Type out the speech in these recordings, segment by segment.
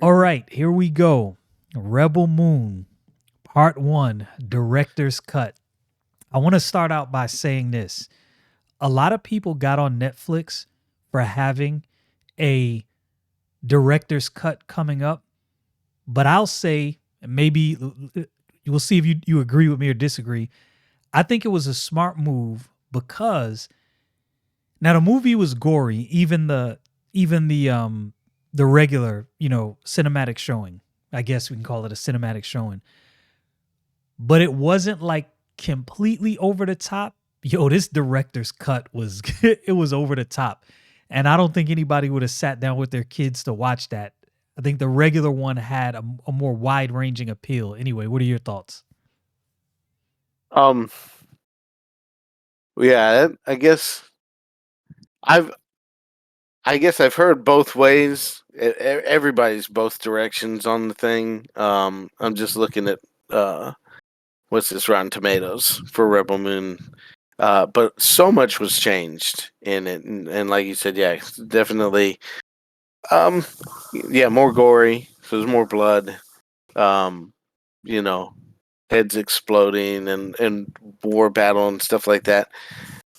All right, here we go. Rebel Moon, Part 1, Director's Cut. I want to start out by saying this. A lot of people got on Netflix for having a director's cut coming up, but I'll say, maybe we'll see if you agree with me or disagree. I think it was a smart move because now the movie was gory, even the regular, cinematic showing. I guess we can call it a cinematic showing. But it wasn't like completely over the top. Yo, this director's cut was it was over the top. And I don't think anybody would have sat down with their kids to watch that. I think the regular one had a more wide-ranging appeal. Anyway, what are your thoughts? Um, yeah, I've I guess I've heard both ways. Everybody's both directions on the thing. I'm just looking at what's this Rotten Tomatoes for Rebel Moon. But so much was changed in it, and like you said, yeah, definitely. Um, yeah, more gory. So there's more blood. Um, you know, heads exploding and war battle and stuff like that.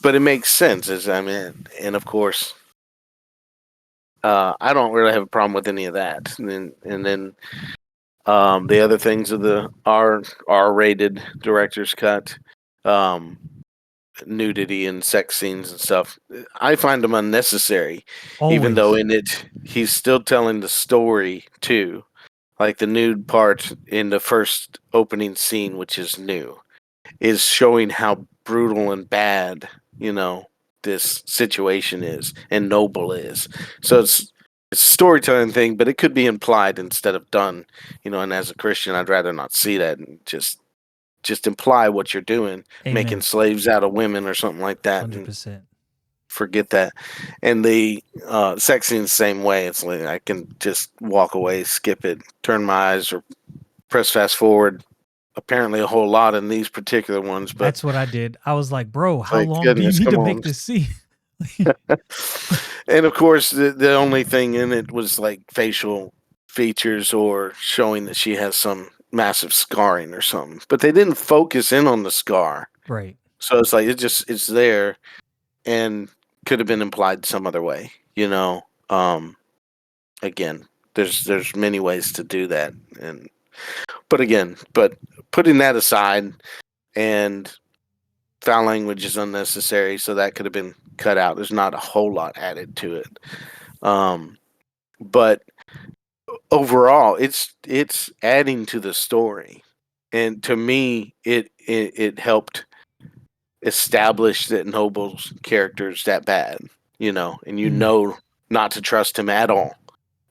But it makes sense, as I mean, and of course, I don't really have a problem with any of that. And then the other things of the R rated director's cut, um, nudity and sex scenes and stuff. I find them unnecessary, even though Always. in it he's still telling the story too. Like the nude part in the first opening scene, which is new, is showing how brutal and bad, this situation is and Noble is. So it's a storytelling thing, but it could be implied instead of done, and as a Christian I'd rather not see that and just imply what you're doing, making Amen. slaves out of women or something like that, and 100%. forget that. And the sex scene the same way. It's like I can just walk away, skip it, turn my eyes, or press fast forward. Apparently, a whole lot in these particular ones, but That's what I did. I was like, "Bro, how like long do you goodness, need come to on. make this scene?" And of course, the only thing in it was like facial features or showing that she has some massive scarring or something. But they didn't focus in on the scar. Right. So it's like it's there and could have been implied some other way, you know. Again, there's many ways to do that, and but putting that aside, and foul language is unnecessary, so that could have been cut out. There's not a whole lot added to it, but overall, it's adding to the story, and to me, it helped establish that Noble's character is that bad, and Mm, not to trust him at all,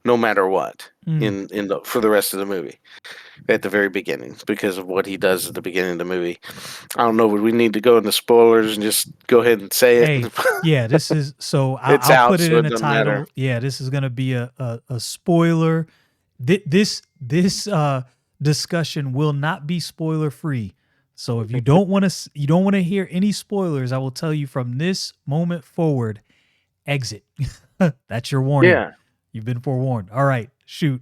no matter what, mm. for the rest of the movie at the very beginning because of what he does at the beginning of the movie. I don't know. Would we need to go into spoilers and just go ahead and say it? Hey, yeah, this is so It's I'll out, put it so in it the doesn't matter. title. Yeah, this is gonna be a spoiler. This discussion will not be spoiler free. So if you don't want to hear any spoilers, I will tell you from this moment forward, exit. That's your warning. Yeah. You've been forewarned. All right, shoot.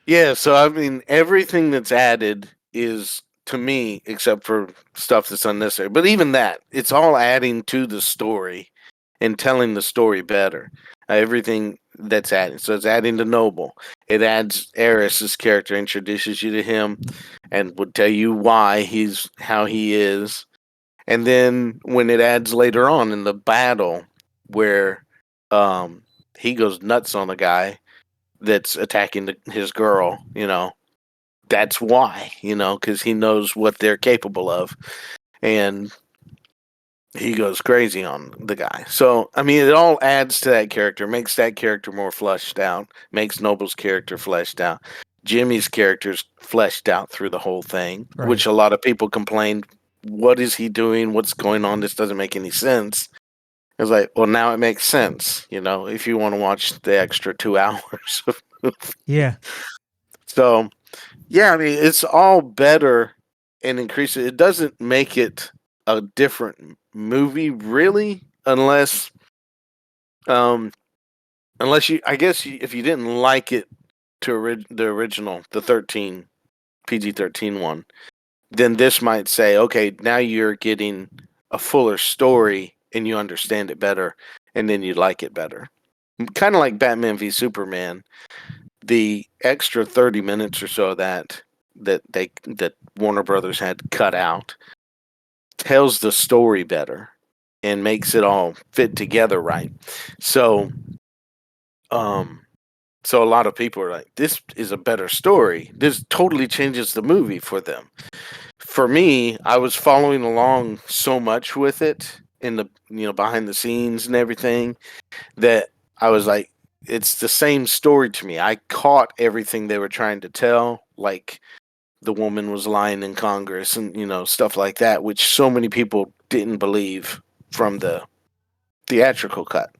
Yeah, so I mean, everything that's added is to me, except for stuff that's unnecessary. But even that, it's all adding to the story and telling the story better. Everything that's added. So it's adding to Noble. It adds Eris's character, introduces you to him, and would tell you why he's how he is. And then when it adds later on in the battle, where um, he goes nuts on a guy that's attacking his girl, that's why, because he knows what they're capable of. And he goes crazy on the guy. So, I mean, it all adds to that character, makes that character more fleshed out, makes Noble's character fleshed out. Jimmy's character's fleshed out through the whole thing, Right. which a lot of people complained, what is he doing? What's going on? This doesn't make any sense. It's like, well, now it makes sense, if you want to watch the extra 2 hours of movie. Yeah. So, yeah, I mean, it's all better and increases. It doesn't make it a different movie, really, um, unless you, I guess, if you didn't like it to the original, the 13 PG-13 one, then this might say, okay, now you're getting a fuller story and you understand it better, and then you like it better. Kind of like Batman v Superman, the extra 30 minutes or so that Warner Brothers had cut out tells the story better and makes it all fit together right. So so a lot of people are like, this is a better story. This totally changes the movie for them. For me, I was following along so much with it in the behind the scenes and everything that I was like, it's the same story to me. I caught everything they were trying to tell, like the woman was lying in Congress and stuff like that, which so many people didn't believe from the theatrical cut.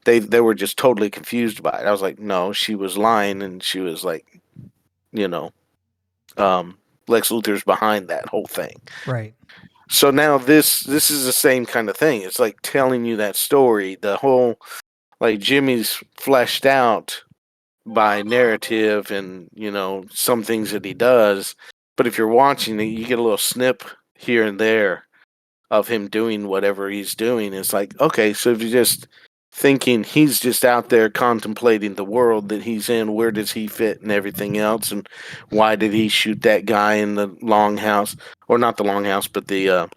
They were just totally confused by it. I was like, no, she was lying, and she was like, Lex Luthor's behind that whole thing. Right. So now this is the same kind of thing. It's like telling you that story. The whole, like, Jimmy's fleshed out by narrative and some things that he does. But if you're watching it, you get a little snip here and there of him doing whatever he's doing. It's like, okay, so if you're just thinking he's just out there contemplating the world that he's in, where does he fit and everything else, and why did he shoot that guy in the longhouse, or not the longhouse, but the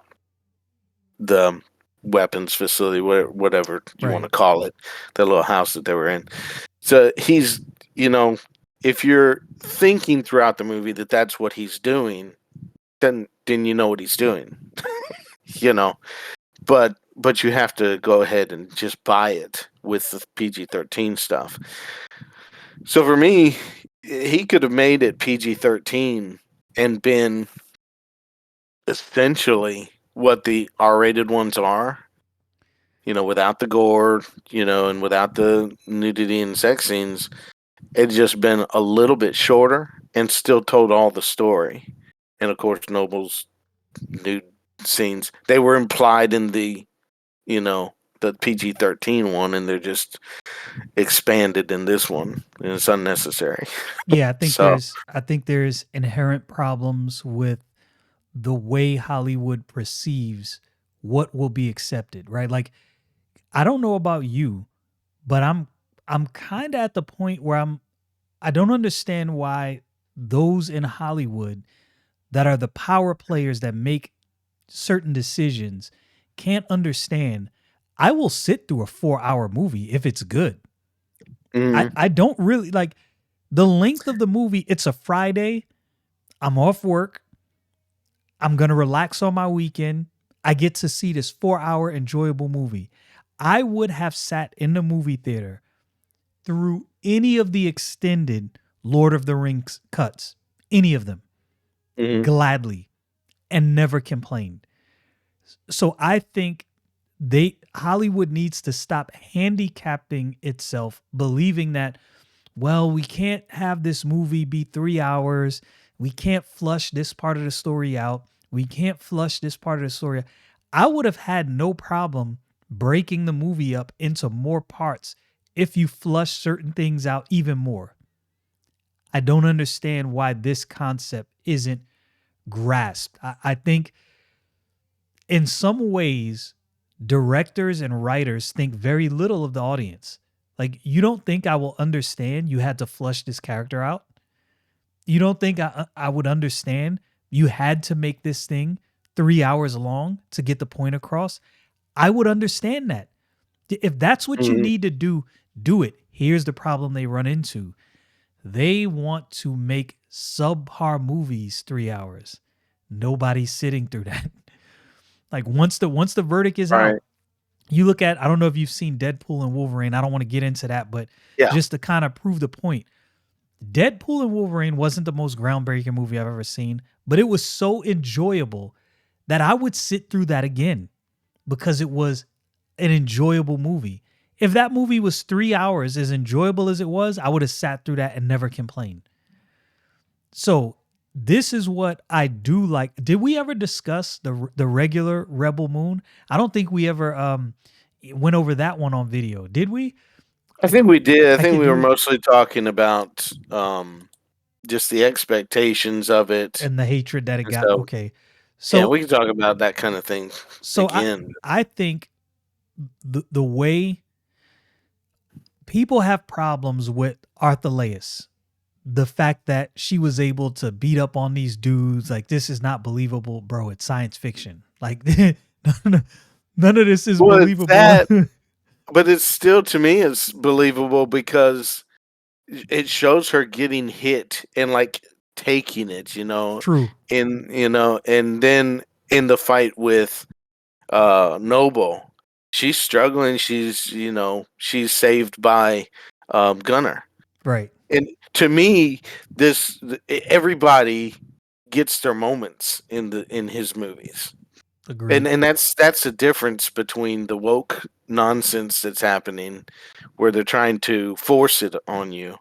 weapons facility, whatever you want to call it, the little house that they were in. So he's, if you're thinking throughout the movie that that's what he's doing, then you know what he's doing, But you have to go ahead and just buy it with the PG-13 stuff. So for me, he could have made it PG-13 and been essentially what the R-rated ones are, without the gore, and without the nudity and sex scenes. It's just been a little bit shorter and still told all the story. And of course, Noble's nude scenes, they were implied in the the PG-13 one, and they're just expanded in this one, and it's unnecessary. Yeah, I think there's inherent problems with the way Hollywood perceives what will be accepted, right? Like, I don't know about you, but I'm kind of at the point where I don't understand why those in Hollywood that are the power players that make certain decisions can't understand. I will sit through a 4-hour movie if it's good. I don't really like the length of the movie. It's a Friday. I'm off work. I'm going to relax on my weekend. I get to see this 4-hour enjoyable movie. I would have sat in the movie theater through any of the extended Lord of the Rings cuts, any of them, gladly, and never complained. So I think Hollywood needs to stop handicapping itself, believing that, well, we can't have this movie be 3 hours. We can't flush this part of the story out. We can't flush this part of the story. I would have had no problem breaking the movie up into more parts if you flush certain things out even more. I don't understand why this concept isn't grasped. I think in some ways, directors and writers think very little of the audience. Like, you don't think I will understand you had to flush this character out? You don't think I would understand you had to make this thing 3 hours long to get the point across? I would understand that. If that's what you need to do, do it. Here's the problem they run into. They want to make subpar movies 3 hours. Nobody's sitting through that. Like, once the verdict is out, you look at, I don't know if you've seen Deadpool and Wolverine. I don't want to get into that, but just to kind of prove the point, Deadpool and Wolverine wasn't the most groundbreaking movie I've ever seen, but it was so enjoyable that I would sit through that again because it was an enjoyable movie. If that movie was 3 hours, as enjoyable as it was, I would have sat through that and never complained. So this is what I do like. Did we ever discuss the regular Rebel Moon? I don't think we ever went over that one on video. Did we? I think we did. I I think can we were do it. mostly talking about just the expectations of it. And the hatred that it And got. so, Okay. yeah, So we can talk about that kind of thing so again. I think the way people have problems with Arthur the fact that she was able to beat up on these dudes, like this is not believable, bro. It's science fiction. Like none of this is Well, it's believable. that, but it's still, to me, it's believable because it shows her getting hit and like taking it, True. and then in the fight with Noble, she's struggling. She's saved by Gunner. Right. And to me, everybody gets their moments in his movies. Agreed. And that's the difference between the woke nonsense that's happening where they're trying to force it on you,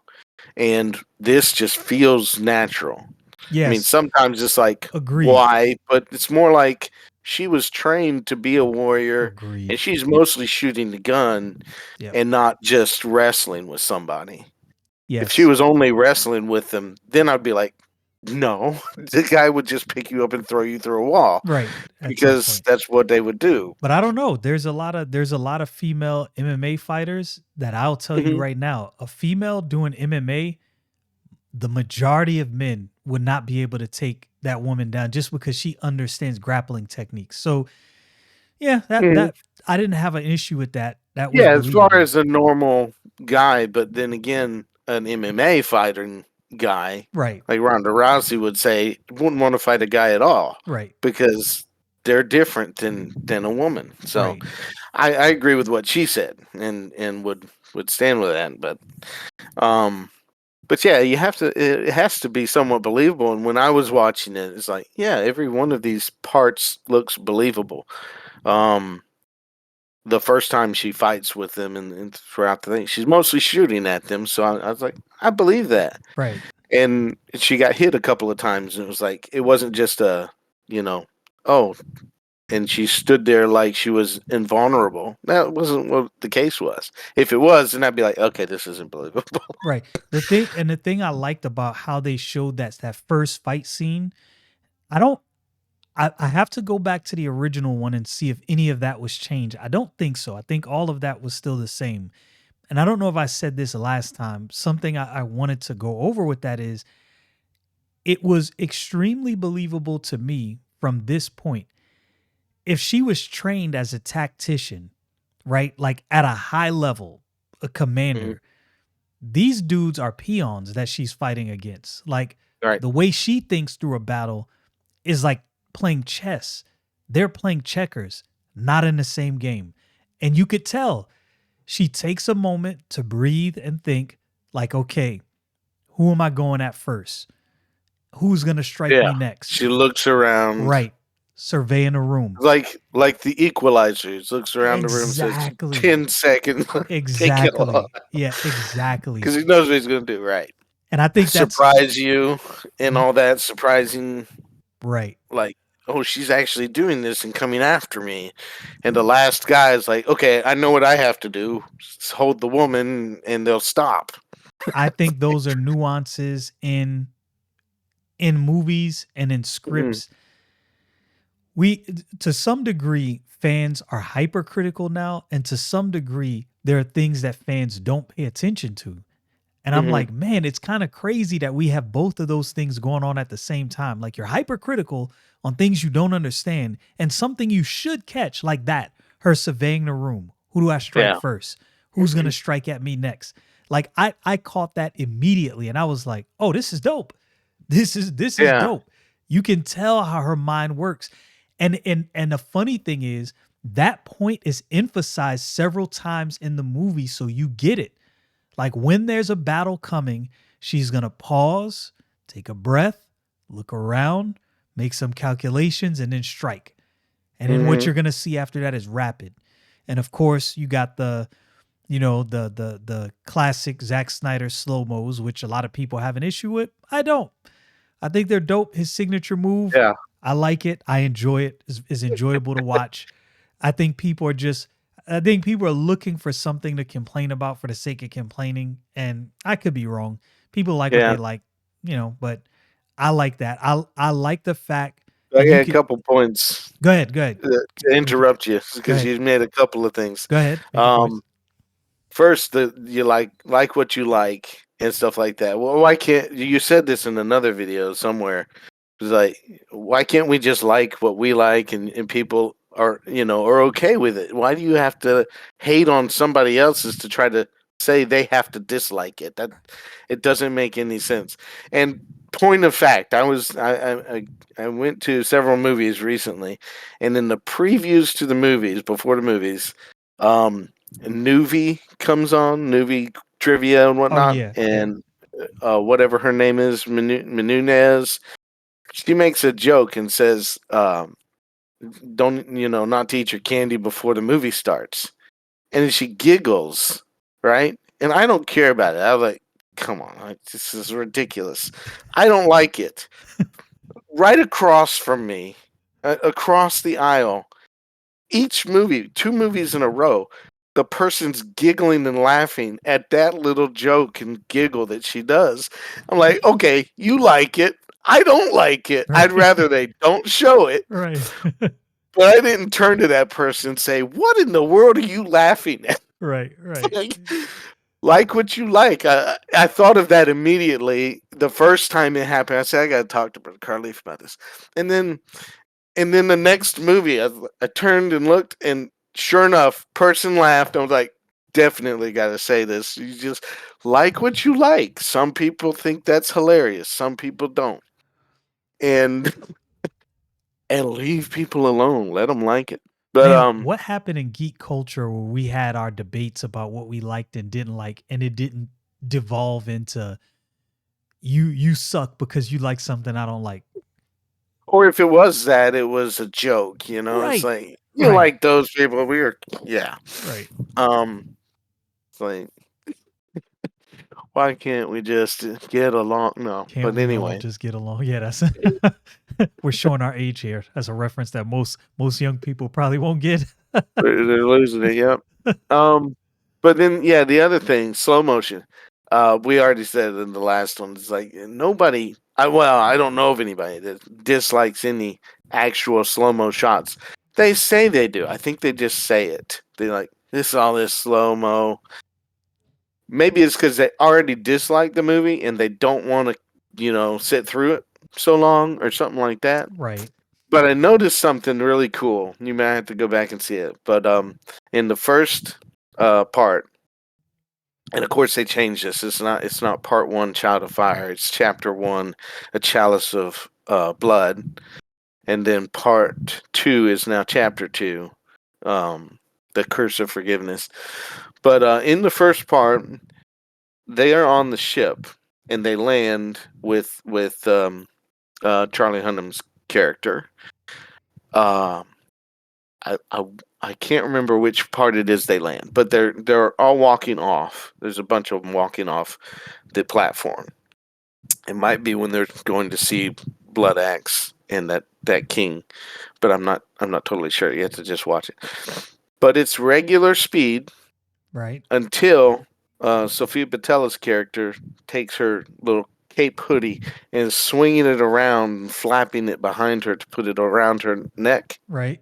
and this just feels natural. I mean, Yes. sometimes it's like, Agreed. why? But it's more like she was trained to be a warrior, and Agreed. she's mostly shooting the gun Yep. and not just wrestling with somebody. If she Yes. was only wrestling with them, then I'd be like, no, the guy would just pick you up and throw you through a wall Right. At some because point. that's what they would do. But I don't know. There's a lot of female MMA fighters that I'll tell you Mhm. right now. A female doing MMA, the majority of men would not be able to take that woman down just because she understands grappling techniques. So yeah, that I didn't have an issue with that. That was Yeah, as far believable. as a normal guy, but then again, an MMA fighting guy Right. like Ronda Rousey would say wouldn't want to fight a guy at all Right. because they're different than a woman. So Right. I agree with what she said and would stand with that. Um but yeah, it has to be somewhat believable. And when I was watching it, it's like, yeah, every one of these parts looks believable. Um the first time she fights with them and throughout the thing, she's mostly shooting at them. So I was like, I believe that. Right. And she got hit a couple of times, and it was like, it wasn't just oh, and she stood there like she was invulnerable. That wasn't what the case was. If it was, then I'd be like, okay, this isn't believable. Right. The thing I liked about how they showed that first fight scene, I don't I have to go back to the original one and see if any of that was changed. I don't think so. I think all of that was still the same. And I don't know if I said this last time. Something I wanted to go over with that is it was extremely believable to me from this point. If she was trained as a tactician, right? Like at a high level, a Mhm. commander, these dudes are peons that she's fighting against. Like Right. the way she thinks through a battle is like playing chess. They're playing checkers, not in the same game. And you could tell she takes a moment to breathe and think, like, okay, who am I going at first? Who's going to strike Yeah. me next? She looks around Right. Surveying the room. like the equalizer. She looks around the room and says, Exactly. 10 seconds, take it off. Exactly. Yeah, exactly. Because he knows what he's going to do, right? And I think that's Surprise you and all that, surprising, right. like, oh, she's actually doing this and coming after me. And the last guy is like, okay, I know what I have to do. Just hold the woman and they'll stop. I think those are nuances in movies and in Mhm. scripts. We to some degree fans are hypercritical now, and to some degree there are things that fans don't pay attention to. And I'm Mhm. like, man, it's kind of crazy that we have both of those things going on at the same time. Like you're hypercritical on things you don't understand and something you should catch like that. Her surveying the room. Who do I strike Yeah. first? Who's going to strike at me next? Like I caught that immediately and I was like, "Oh, this is dope. This is Yeah. dope." You can tell how her mind works. And the funny thing is that point is emphasized several times in the movie so you get it. Like when there's a battle coming, she's going to pause, take a breath, look around, make some calculations, and then strike. And then what Mhm. you're going to see after that is rapid. And of course, you got the classic Zack Snyder slow-mos, which a lot of people have an issue with. I don't. I think they're dope. His signature move, Yeah. I like it. I enjoy it. It's enjoyable to watch. I think people are just I think people are looking for something to complain about for the sake of complaining, and I could be wrong. People like what they Yeah. like, but I like that. I like the fact I that got you a can couple points go ahead, go ahead. to We can interrupt you go because ahead. you made a couple of things. Go ahead. Make your points. Um, First, you like what you like and stuff like that. Well, why can't you said this in another video somewhere? It's like, why can't we just like what we like and people are okay with it? Why do you have to hate on somebody else's to try to say they have to dislike it? That it doesn't make any sense. And point of fact, I went to several movies recently, and in the previews to the movies before the movies, um, Nuvi comes on, Nuvi trivia and Oh whatnot, yeah, yeah. and whatever her name is, Menunez, she makes a joke and says, "Don't not to eat your candy before the movie starts," and then she giggles, right? And I don't care about it. I was like, "Come on, this is ridiculous. I don't like it." Right across from me, across the aisle, each movie, two movies in a row, the person's giggling and laughing at that little joke and giggle that she does. I'm like, okay, you like it. I don't like it. I'd Right. rather they don't show it. Right. But I didn't turn to that person and say, "What in the world are you laughing at?" Right. Right. like what you like. I thought of that immediately the first time it happened. I said, I got to talk to Carleaf about this. And then the next movie, I turned and looked, and sure enough, person laughed. I was like, definitely got to say this. You just like what you like. Some people think that's hilarious. Some people don't. And leave people alone. Let them like it. But Man, what happened in geek culture where we had our debates about what we liked and didn't like, and it didn't devolve into you suck because you like something I don't like. or if it was that, it was a joke. It's Right. like Right. like those people. Yeah. Right. It's like, why can't we just get along? No, Can't but we all anyway. just get along? Yeah, that's we're showing our age here. That's a reference that most young people probably won't get. They're losing it. Yep. Um, but then yeah, the other thing, slow motion. We already said in the last one. It's like nobody. I don't know of anybody that dislikes any actual slow mo shots. They say they do. I think they just say it. They like all this slow mo. Maybe it's because they already dislike the movie and they don't want to, sit through it so long or something like that. Right. But I noticed something really cool. You might have to go back and see it. But in the first part, and of course they changed this. It's not part one, Child of Fire. It's chapter one, A Chalice of Blood, and then part two is now chapter two, The Curse of Forgiveness. But in the first part, they are on the ship and they land with Charlie Hunnam's character. Um, I can't remember which part it is they land, but they're all walking off. There's a bunch of them walking off the platform. It might be when they're going to see Blood Axe and that king, but I'm not totally sure. You have to just watch it. But it's regular speed Right. until Sophia Boutell's character takes her little cape hoodie and is swinging it around and flapping it behind her to put it around her neck. Right.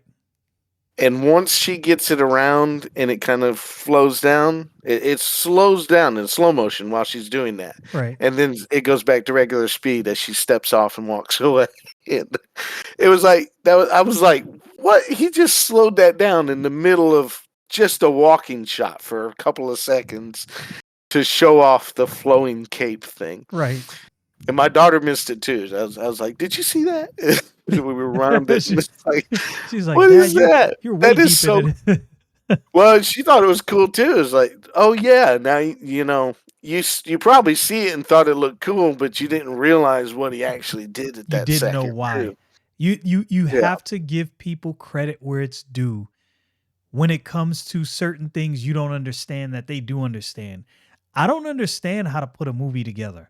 And once she gets it around and it kind of flows down, it slows down in slow motion while she's doing that. Right. And then it goes back to regular speed as she steps off and walks away. And it was like I was like, what? He just slowed that down in the middle of just a walking shot for a couple of seconds to show off the flowing cape thing. Right. And my daughter missed it too. I was like, "Did you see that?" We were around it. And it's like, She's like, what is Dad, that? you're way That is deep so. in it. Well, she thought it was cool too. It's like, oh yeah, now you probably see it and thought it looked cool, but you didn't realize what he actually did at You that didn't know second why. too. You Yeah. have to give people credit where it's due. When it comes to certain things you don't understand that they do understand. I don't understand how to put a movie together.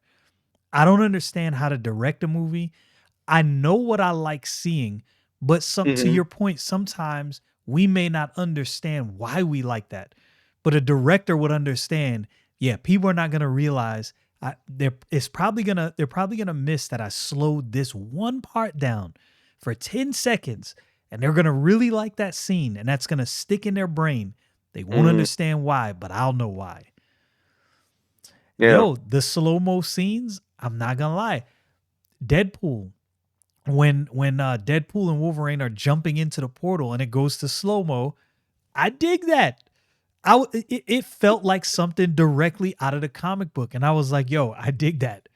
I don't understand how to direct a movie. I know what I like seeing, but some to Hmm. your point, sometimes we may not understand why we like that, but a director would understand. Yeah, people are not gonna realize. They're probably gonna miss that I slowed this one part down for 10 seconds, and they're gonna really like that scene, and that's gonna stick in their brain. They won't Mhm. understand why, but I'll know why. Yeah. Yo, the slow-mo scenes, I'm not gonna lie. Deadpool, when Deadpool and Wolverine are jumping into the portal and it goes to slow-mo, I dig that. It felt like something directly out of the comic book, and I was like, "Yo, I dig that."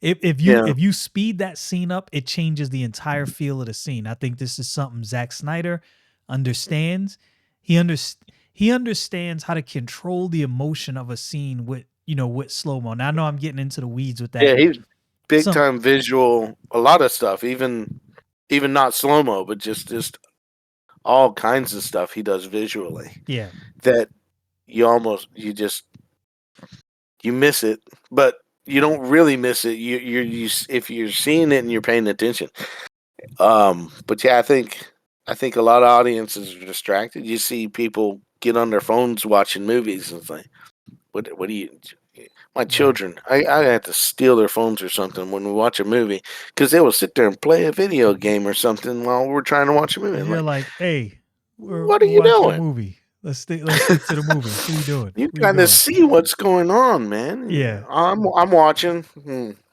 Yeah. If you speed that scene up, it changes the entire feel of the scene. I think this is something Zack Snyder understands. He under, he understands how to control the emotion of a scene with with slow mo. Now I know I'm getting into the weeds with Yeah, that. he's big Some time visual, a lot of stuff, even not slow-mo, but just all kinds of stuff he does visually yeah that you just you miss it, but you don't really miss it. If you're seeing it and you're paying attention. But yeah, I think a lot of audiences are distracted. You see people get on their phones watching movies, and it's like, what do you? My right. children, I have to steal their phones or something when we watch a movie because they will sit there and play a video game or something while we're trying to watch a movie. I'm You're like, like, hey, what are we're you watching a doing? movie. Let's stick to the movie. What are you doing? You What are you gotta doing? see what's going on, man. Yeah. I'm watching.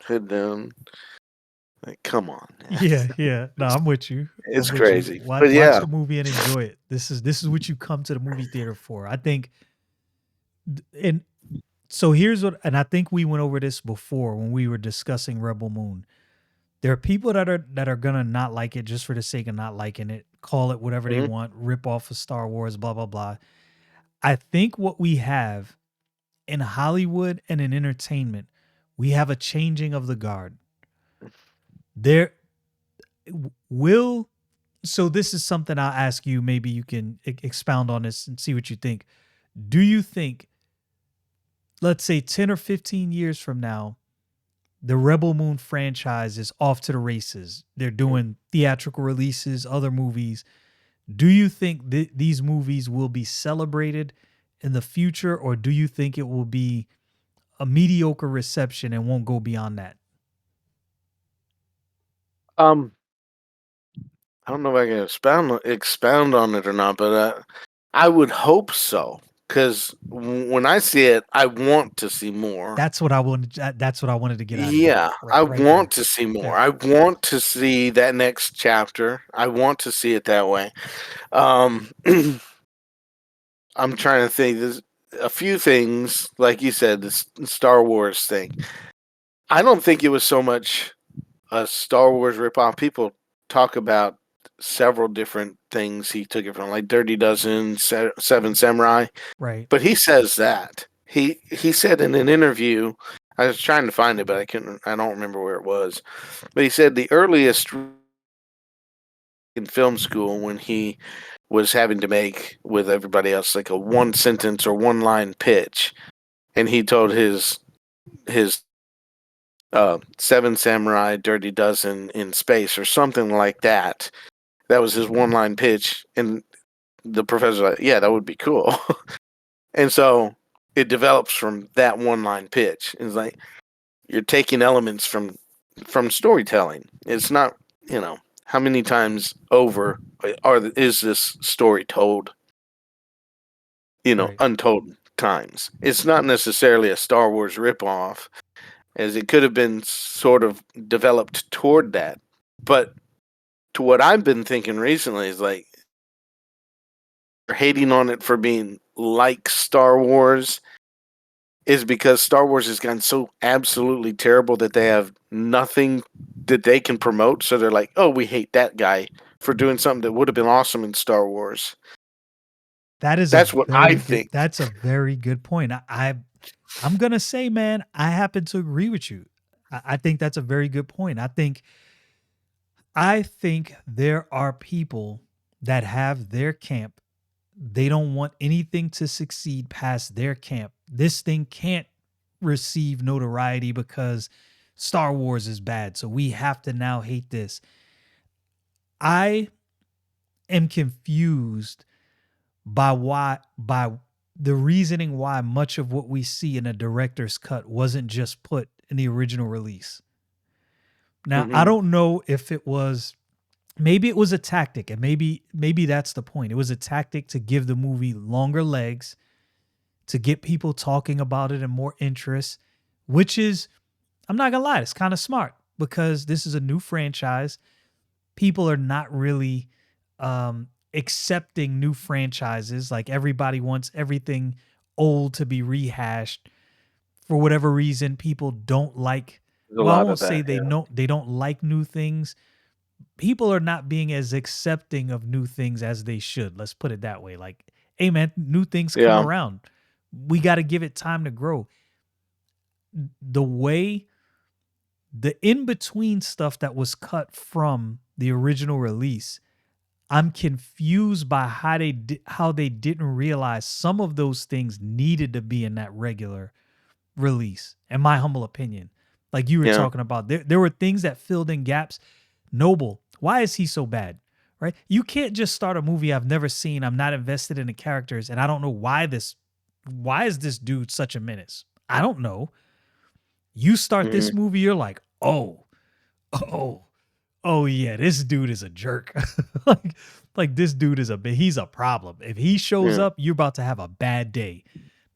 Head down. Like, come on, man. Yeah, yeah. No, I'm with you. I'm It's with you. crazy. But Watch yeah. the movie and enjoy it. This is what you come to the movie theater for. I think and so here's what and I think we went over this before when we were discussing Rebel Moon. There are people that are gonna not like it just for the sake of not liking it, call it whatever they Mhm. want, rip off of Star Wars, blah blah blah. I think what we have in Hollywood and in entertainment, we have a changing of the guard. There will So this is something I'll ask you. Maybe you can expound on this and see what you think. Do you think, let's say 10 or 15 years from now, the Rebel Moon franchise is off to the races? They're doing theatrical releases, other movies. Do you think these movies will be celebrated in the future, or do you think it will be a mediocre reception and won't go beyond that? Um, I don't know if I can expound on it or not, but I would hope so. Because when I see it, I want to see more. That's what I wanted. That's what I wanted to get out of you. Yeah, Right, I right want there. to see more. Yeah. I want to see that next chapter. I want to see it that way. Um, I'm trying to think. There's a few things, like you said, this Star Wars thing. I don't think it was so much a Star Wars ripoff. People talk about several different things he took it from, like Dirty Dozen, Seven Samurai. Right. But he says that he said in an interview. I was trying to find it, but I don't remember where it was. But he said the earliest in film school when he was having to make with everybody else like a one sentence or one line pitch, and he told his Seven Samurai, Dirty Dozen in space or something like that. That was his one line pitch, and the professor like, yeah, that would be cool. And so it develops from that one line pitch. It's like you're taking elements from storytelling. It's not, how many times over is this story told, Right. untold times. It's not necessarily a Star Wars ripoff, as it could have been sort of developed toward that. But to what I've been thinking recently is like you're hating on it for being like Star Wars is because Star Wars has gotten so absolutely terrible that they have nothing that they can promote. So they're like, oh, we hate that guy for doing something that would have been awesome in Star Wars. That is a That's what I very good. think. That's a very good point. I'm gonna say, man, I happen to agree with you. I think that's a very good point. I think there are people that have their camp. They don't want anything to succeed past their camp. This thing can't receive notoriety because Star Wars is bad. So we have to now hate this. I am confused by the reasoning why much of what we see in a director's cut wasn't just put in the original release. Now, I Hmm. don't know if it was, maybe it was a tactic, and maybe that's the point. It was a tactic to give the movie longer legs, to get people talking about it and more interest, which is, I'm not gonna lie, it's kind of smart because this is a new franchise. People are not really accepting new franchises. Like everybody wants everything old to be rehashed. For whatever reason, people don't like. There's a Well, I lot won't of say that. they Yeah. know they don't like new things. People are not being as accepting of new things as they should. Let's put it that way. Like, hey man, new things come Yeah. around. We got to give it time to grow. The way the in between stuff that was cut from the original release, I'm confused by how they didn't realize some of those things needed to be in that regular release. In my humble opinion, like you were Yeah. talking about, there were things that filled in gaps. Noble, why is he so bad? Right? You can't just start a movie I've never seen. I'm not invested in the characters, and I don't know why this. Why is this dude such a menace? I don't know. You start Hmm. this movie, you're like, oh, oh yeah, this dude is a jerk. like, like this dude is he's a problem. If he shows Yeah. up, you're about to have a bad day,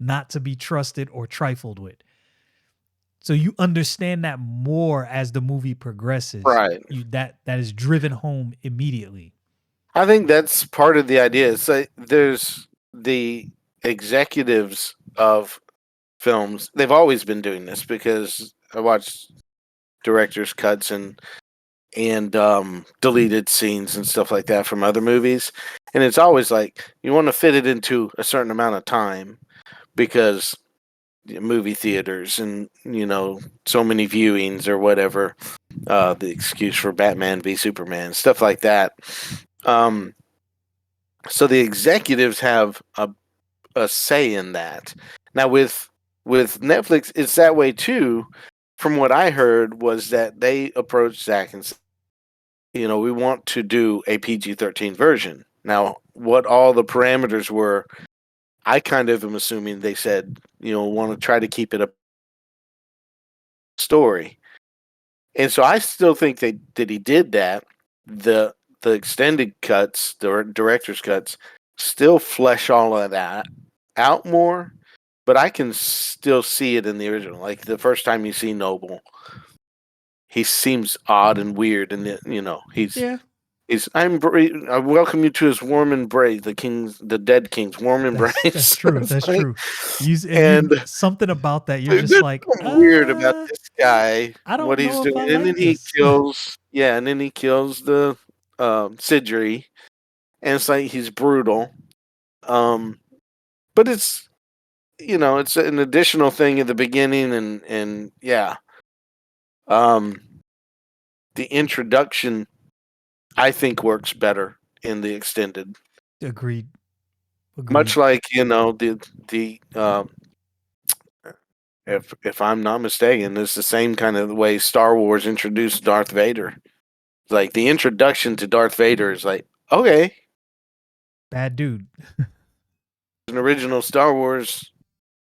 not to be trusted or trifled with. So you understand that more as the movie progresses. Right. You that is driven home immediately. I think that's part of the idea. It's like there's the executives of films. They've always been doing this because I watched director's cuts and deleted scenes and stuff like that from other movies, and it's always like you want to fit it into a certain amount of time because movie theaters and so many viewings or whatever. The excuse for Batman v Superman, stuff like that. Um, so the executives have a say in that. Now with Netflix, it's that way too. From what I heard was that they approached Zach and said, we want to do a PG-13 version. Now, what all the parameters were, I kind of am assuming they said, want to try to keep it a story. And so I still think that he did that. The extended cuts, the director's cuts, still flesh all of that out more, but I can still see it in the original. Like the first time you see Noble, he seems odd and weird, and Yeah, I welcome you to his warm embrace, the dead king's warm that's embrace. true. It's That's like, true. You and something about that. You're there's just like, something weird about this guy, I what don't he's know if I doing, and then like he this. kills, yeah, and then he kills the Sidri, and it's like he's brutal. Um, but it's an additional thing at the beginning, and yeah, um, the introduction I think works better in the extended. Agreed. Much Agreed. like the if I'm not mistaken, it's the same kind of way Star Wars introduced Darth Vader. Like the introduction to Darth Vader is like, okay, Bad dude. an original Star Wars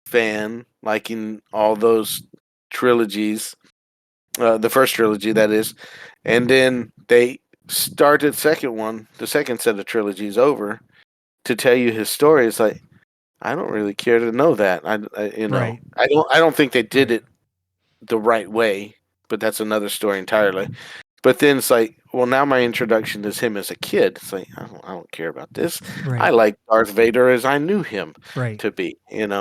fan, liking all those trilogies, the first trilogy that is, and then they started the second set of trilogies over to tell you his story. It's like I don't really care to know that. Right. I don't think they did Right. it the right way, but that's another story entirely. But then it's like, well, now my introduction is him as a kid. It's like I don't care about this. I Right. like Darth Vader as I knew him Right. to be, and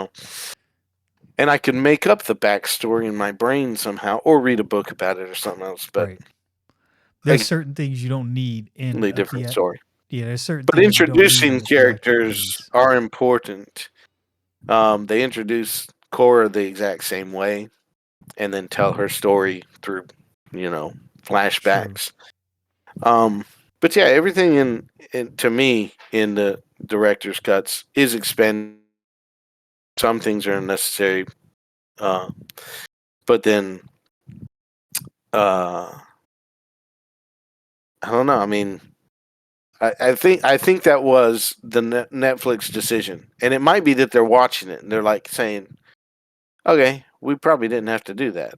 I can make up the backstory in my brain somehow, or read a book about it or something else. But Right. There's a certain things you don't need in completely a different story. yeah, there's certain But things you don't need in introducing the theatrical characters release. are important. They introduce Cora the exact same way, and then tell her story through, you know, True. flashbacks. Um, but yeah, everything in to me in the director's cuts is expanded. Some things are unnecessary, uh, but then uh, I don't know. I mean, I think that was the Netflix decision, and it might be that they're watching it and they're like saying, "Okay, we probably didn't have to do that."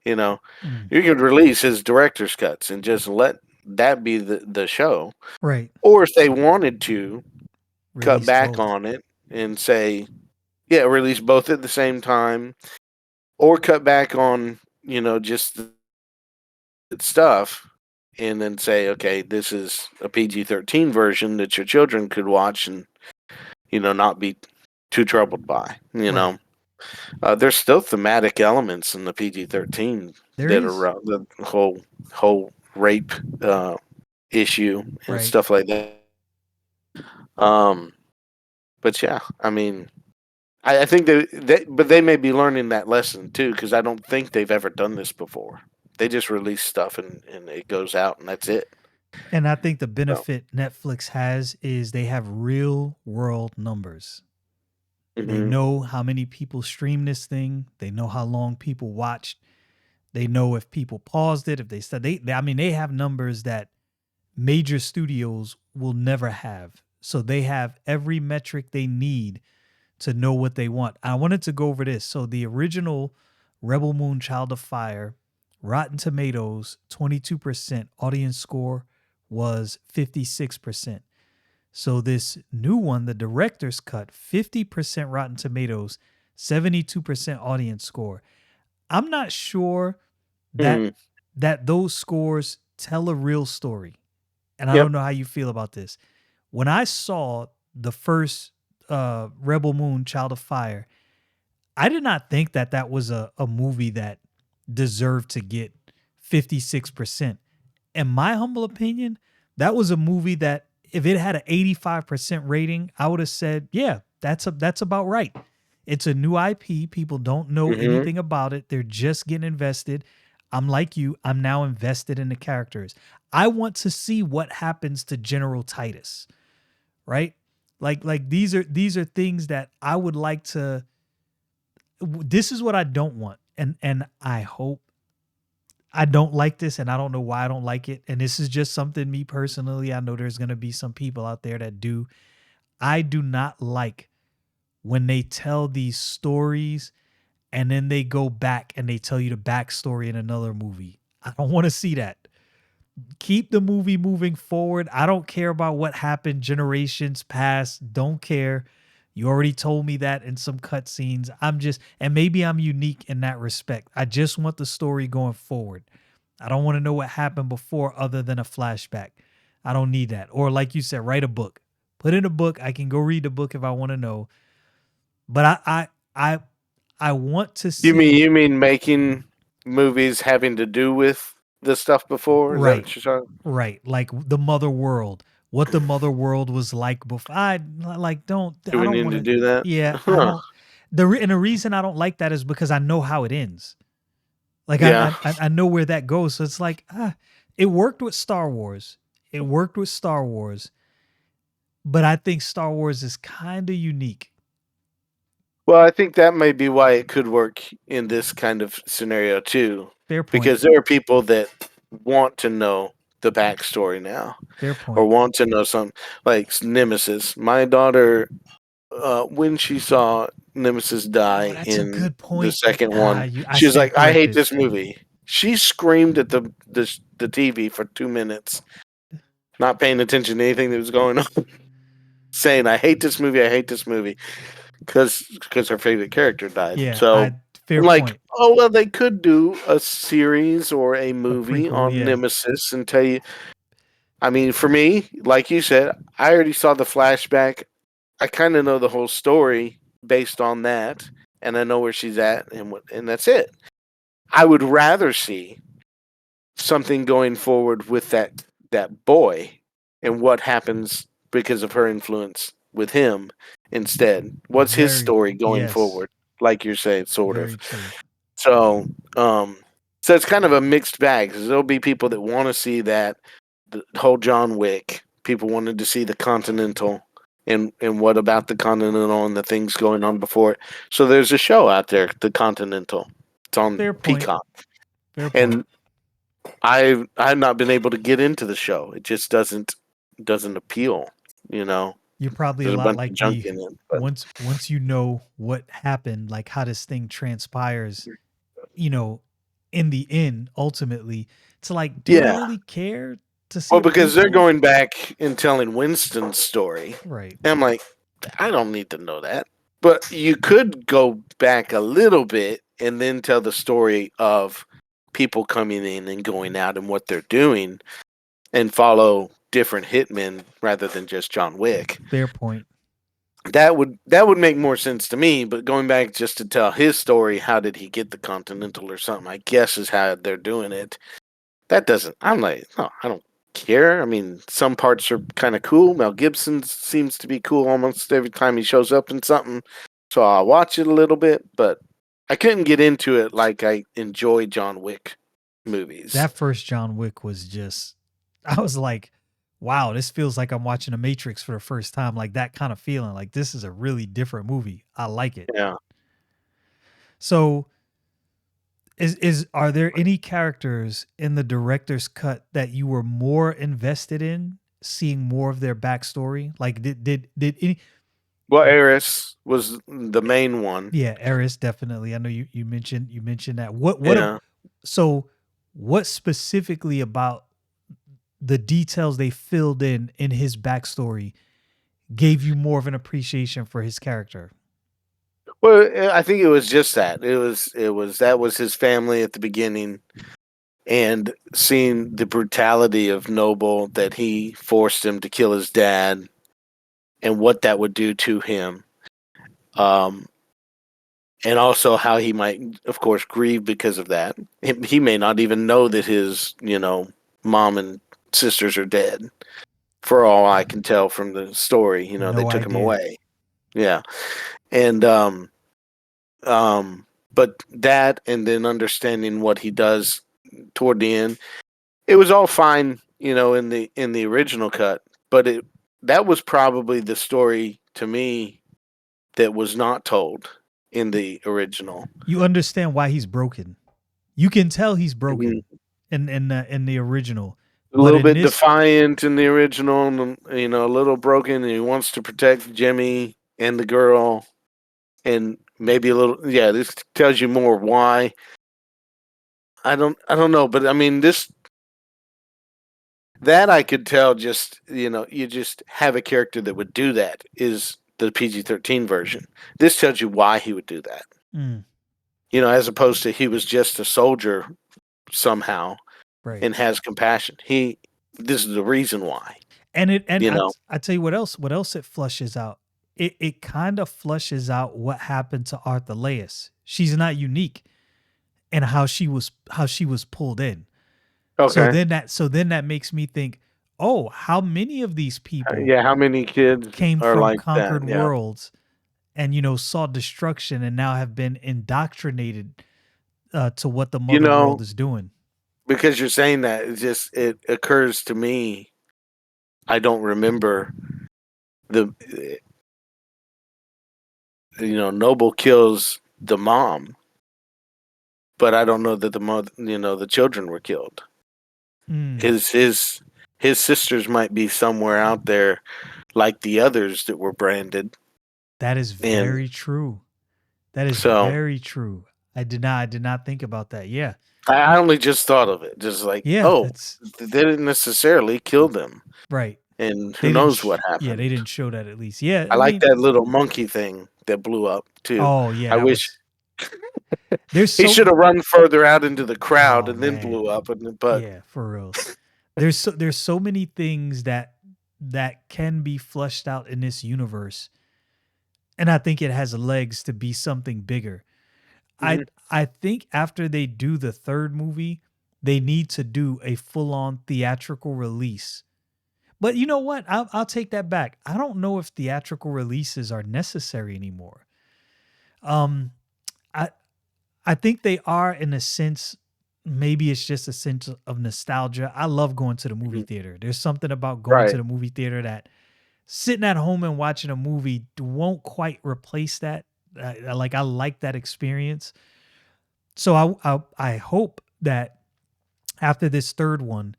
You know, Mm, you could release his director's cuts and just let that be the show, right. or if they wanted to cut Release back both. on it and say, "Yeah, release both at the same time," or cut back on just the stuff and then say, okay, this is a PG-13 version that your children could watch and not be too troubled by. Right. There's still thematic elements in the PG-13 There that are is. the whole rape issue and Right. stuff like that. Um, but yeah, I mean, I think but they may be learning that lesson too, because I don't think they've ever done this before. They just release stuff and it goes out and that's it. And I think the So, benefit Netflix has is they have real world numbers. They hmm know how many people stream this thing. They know how long people watched. They know if people paused it, if they said I mean, they have numbers that major studios will never have. So they have every metric they need to know what they want. I wanted to go over this. So the original Rebel Moon Child of Fire, Rotten Tomatoes, 22%, audience score was 56%. So this new one, the director's cut, 50% Rotten Tomatoes, 72% audience score. I'm not sure that hmm those scores tell a real story. And I Yep. don't know how you feel about this. When I saw the first Rebel Moon Child of Fire, I did not think that that was a movie that deserved to get 56%. In my humble opinion, that was a movie that if it had an 85% rating, I would have said, yeah, that's about right. It's a new IP. People don't know hmm anything about it. They're just getting invested. I'm like you, I'm now invested in the characters. I want to see what happens to General Titus, right? Like these are things that I would like to this is what I don't want. And I hope I don't like this and I don't know why I don't like it. And this is just something me personally. I know there's going to be some people out there that do. I do not like when they tell these stories and then they go back and they tell you the backstory in another movie. I don't want to see that. Keep the movie moving forward. I don't care about what happened generations past. Don't care. You already told me that in some cutscenes. And maybe I'm unique in that respect. I just want the story going forward. I don't want to know what happened before other than a flashback. I don't need that. Or like you said, write a book. Put in a book. I can go read the book if I want to know. But I I want to You see mean making movies having to do with the stuff before? Is that right. what you're talking? Right. Like the mother world. What the mother world was like before. I like don't Do I we don't need want to to do that? yeah, I Huh. don't and the reason I don't like that is because I know how it ends. Like Yeah. I know where that goes. So it's like it worked with Star Wars. It worked with Star Wars, but I think Star Wars is kind of unique. Well, I think that may be why it could work in this kind of scenario too, Fair point. because there are people that want to know the backstory now, Fair or point. want to know some like Nemesis. My daughter, when she saw Nemesis Oh, die that's a in good the point. second one, I she was stand like, "I hate corrected. this movie." She screamed at the TV for 2 minutes, not paying attention to anything that was going on, saying, "I hate this movie. I hate this movie," because her favorite character died. Yeah, So I fair I'm like, point. oh well, they could do a series or a A movie prequel, on yeah. Nemesis and tell you. I mean, for me, like you said, I already saw the flashback. I kind of know the whole story based on that, and I know where she's at, and that's it. I would rather see something going forward with that boy and what happens because of her influence with him instead. What's his Very story going yes. forward? Like you're saying, sort of. Very true. So, so it's kind of a mixed bag because there'll be people that want to see that the whole John Wick. People wanted to see the Continental and what about the Continental and the things going on before it. So there's a show out there, the Continental. It's on Fair point. Peacock, Fair point. and I've not been able to get into the show. It just doesn't. doesn't appeal. You know, You're probably a there's a lot bunch of like junk me. in it. But Once you know what happened, like how this thing transpires, you know, in the end, ultimately, it's like, do I yeah, really care to see well, a because they're prequel? going back and telling Winston's story, Right. and I'm like, I don't need to know that. But you could go back a little bit and then tell the story of people coming in and going out and what they're doing, and follow different hitmen rather than just John Wick. Fair point. That would make more sense to me. But going back just to tell his story, how did he get the Continental or something? I guess is how they're doing it. That doesn't. I'm like, no, I don't care. I mean, some parts are kind of cool. Mel Gibson seems to be cool almost every time he shows up in something, so I'll watch it a little bit. But I couldn't get into it like I enjoy John Wick movies. That first John Wick was just, I was like, wow, this feels like I'm watching a Matrix for the first time. Like that kind of feeling. Like this is a really different movie. I like it. Yeah. So is are there any characters in the director's cut that you were more invested in seeing more of their backstory? Like did any Well, Eris was the main one. yeah, Eris definitely. I know you mentioned that. Yeah. So what specifically about the details they filled in his backstory gave you more of an appreciation for his character? Well, I think it was just that. It was that was his family at the beginning, and seeing the brutality of Noble, that he forced him to kill his dad, and what that would do to him. Um, and also how he might, of course, grieve because of that. He may not even know that his, mom and sisters are dead. For all I can tell from the story, they No took him idea. away. Yeah, and but that, and then understanding what he does toward the end, it was all fine, in the original cut. But that was probably the story to me that was not told in the original. You understand why he's broken. You can tell he's Mhm. broken in the original, A but little in bit this, defiant in the original, and a little broken, and he wants to protect Jimmy and the girl, and maybe a little. Yeah, this tells you more why. I don't know, but I mean, this that I could tell. Just you just have a character that would do that is the PG-13 version. This tells you why he would do that. mm, As opposed to he was just a soldier somehow right. and has compassion. This is the reason why. And it and You know. I tell you what else it flushes out. It kind of flushes out what happened to Arthur. She's not unique in how she was pulled in. Okay. So then that makes me think, oh, how many of these people Yeah. How many kids came are from like that? conquered Yeah. worlds and saw destruction and now have been indoctrinated to what the You mother world know, is doing. because you're saying that, it occurs to me. I don't remember the Noble kills the mom, but I don't know that the mother, the children were killed. Mm, His sisters might be somewhere out there, like the others that were branded, that is and very true. That is so very true. I did not think about that. Yeah. I only just thought of it, just like, Yeah, oh, that's they didn't necessarily kill them, right. and who knows what Yeah, they happened. didn't show that at least. Yeah, I I like mean, that little monkey thing that blew up too. oh yeah, I that wish was there's he so should have run further out into the crowd oh and then man. blew up. But Yeah, for reals. There's so many things that can be flushed out in this universe, and I think it has legs to be something bigger. I Mhm. I think after they do the third movie, they need to do a full-on theatrical release. But you know what? I'll take that back. I don't know if theatrical releases are necessary anymore. Um, I I think they are in a sense. Maybe it's just a sense of nostalgia. I love going to the movie Mhm. theater. There's something about going to Right. the movie theater that sitting at home and watching a movie won't quite replace that. Like I like that experience. So I hope that after this third one,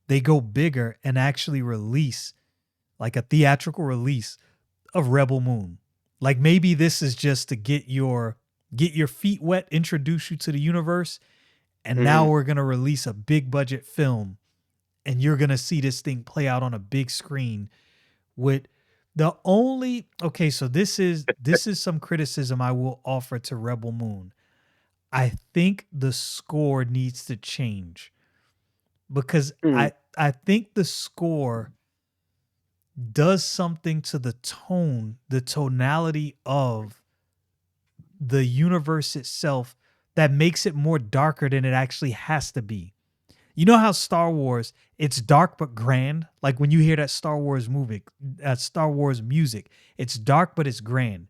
they go bigger and actually release like a theatrical release of Rebel Moon. Like maybe this is just to get your feet wet, introduce you to the universe, and now Mhm. we're going to release a big budget film and you're going to see this thing play out on a big screen with the only okay, so this is some criticism I will offer to Rebel Moon. I think the score needs to change because Mm. I think the score does something to the tonality of the universe itself that makes it more darker than it actually has to be. You know how Star Wars, it's dark but grand. Like when you hear that Star Wars music, it's dark but it's grand.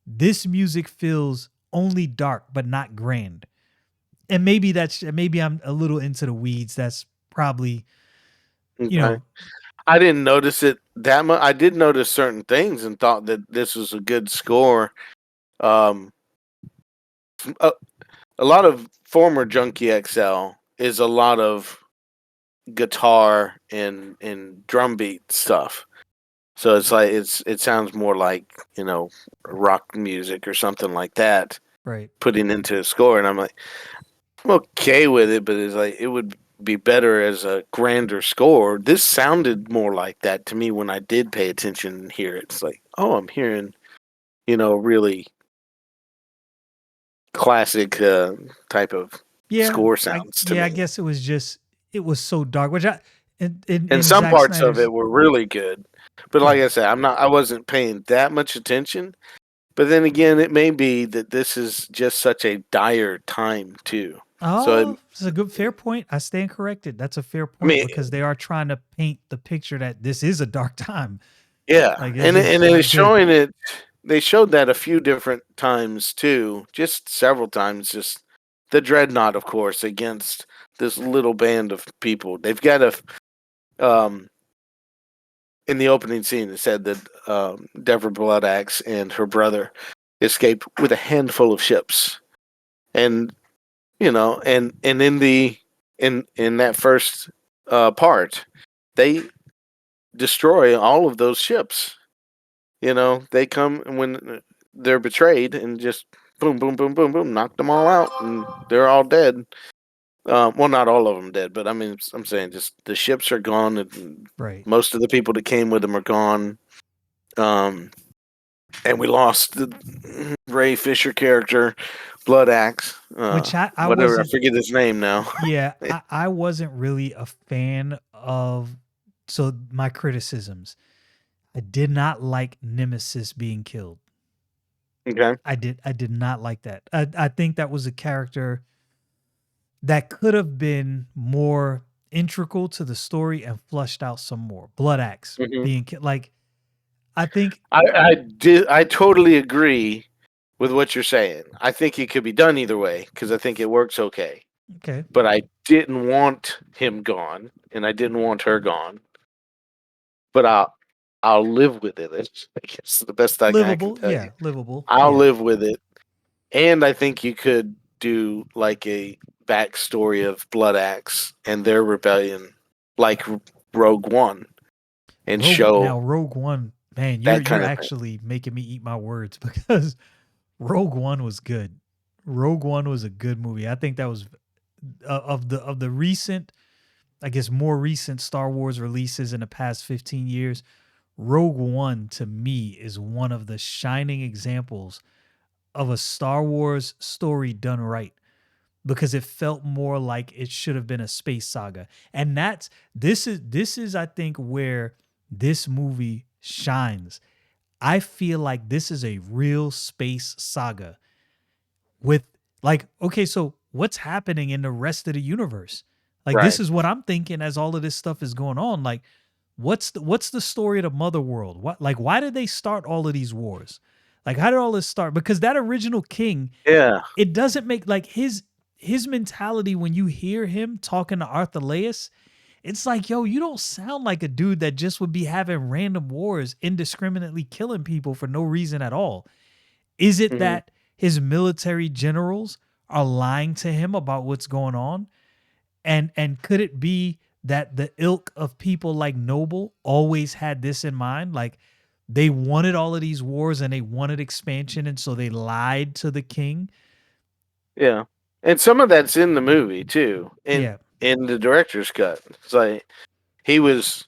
This music feels only dark but not grand. And maybe I'm a little into the weeds. That's probably, you Okay. know, I didn't notice it that much. I did notice certain things and thought that this was a good score. Um, a, a lot of former Junkie XL is a lot of guitar and drum beat stuff. So it's like it sounds more like, rock music or something like that right. putting into a score, and I'm okay with it, but it's like it would be better as a grander score. This sounded more like that to me when I did pay attention and hear it. It's like, oh, I'm hearing, really classic type of Yeah, score sounds to I me. guess it was so dark, which I And in some Zack parts of Snyder's it were really good. But like right. I said, I wasn't paying that much attention. But then again, it may be that this is just such a dire time too. So Oh, it's a good fair point. I stand corrected. That's a fair I point mean, because they are trying to paint the picture that this is a dark time. yeah, Like it's and just it is not good. showing it. They showed that a few different times too, just several times. Just the dreadnought, of course, against this little band of people. They've got um, in the opening scene, it said that Deborah Bloodaxe and her brother escaped with a handful of ships, and and in that first part, they destroy all of those ships. They come when they're betrayed and just boom, boom, boom, boom, boom, knock them all out, and they're all dead. Well, not all of them dead, but I mean, I'm saying just the ships are gone, and Right. most of the people that came with them are gone. Um, and we lost the Ray Fisher character, Blood Axe, Which I whatever. I wasn't forget his name now. yeah, I wasn't really a fan of so my criticisms. I did not like Nemesis being killed. Okay. I did not like that. I think that was a character that could have been more integral to the story and flushed out some more. Blood Axe hmm being like I think I totally agree with what you're saying. I think it could be done either way because I think it works okay. okay, But I didn't want him gone, and I didn't want her gone. But I'll live with it. It's, I guess the best I can livable, tell you. yeah, livable, I'll yeah. live with it, and I think you could do like a backstory of Blood Axe and their rebellion, like Rogue One, and show Rogue One, man, that you're kind of thing. actually making me eat my words because Rogue One was good. Rogue One was a good movie. I think that was of the recent, I guess more recent Star Wars releases in the past 15 years. Rogue One to me is one of the shining examples of a Star Wars story done right because it felt more like it should have been a space saga. And this is I think where this movie shines. I feel like this is a real space saga with like okay, so what's happening in the rest of the universe? Like this Right. is what I'm thinking as all of this stuff is going on. Like what's the story of the mother world? What like why did they start all of these wars? Like how did all this start? Because that original king, Yeah. it doesn't make like his mentality when you hear him talking to Arthur, it's like, yo, you don't sound like a dude that just would be having random wars, indiscriminately killing people for no reason at all. Is it hmm that his military generals are lying to him about what's going on? And could it be that the ilk of people like Noble always had this in mind. Like they wanted all of these wars and they wanted expansion, and so they lied to the king. Yeah. And some of that's in the movie too. Yeah. In the director's cut. It's like he was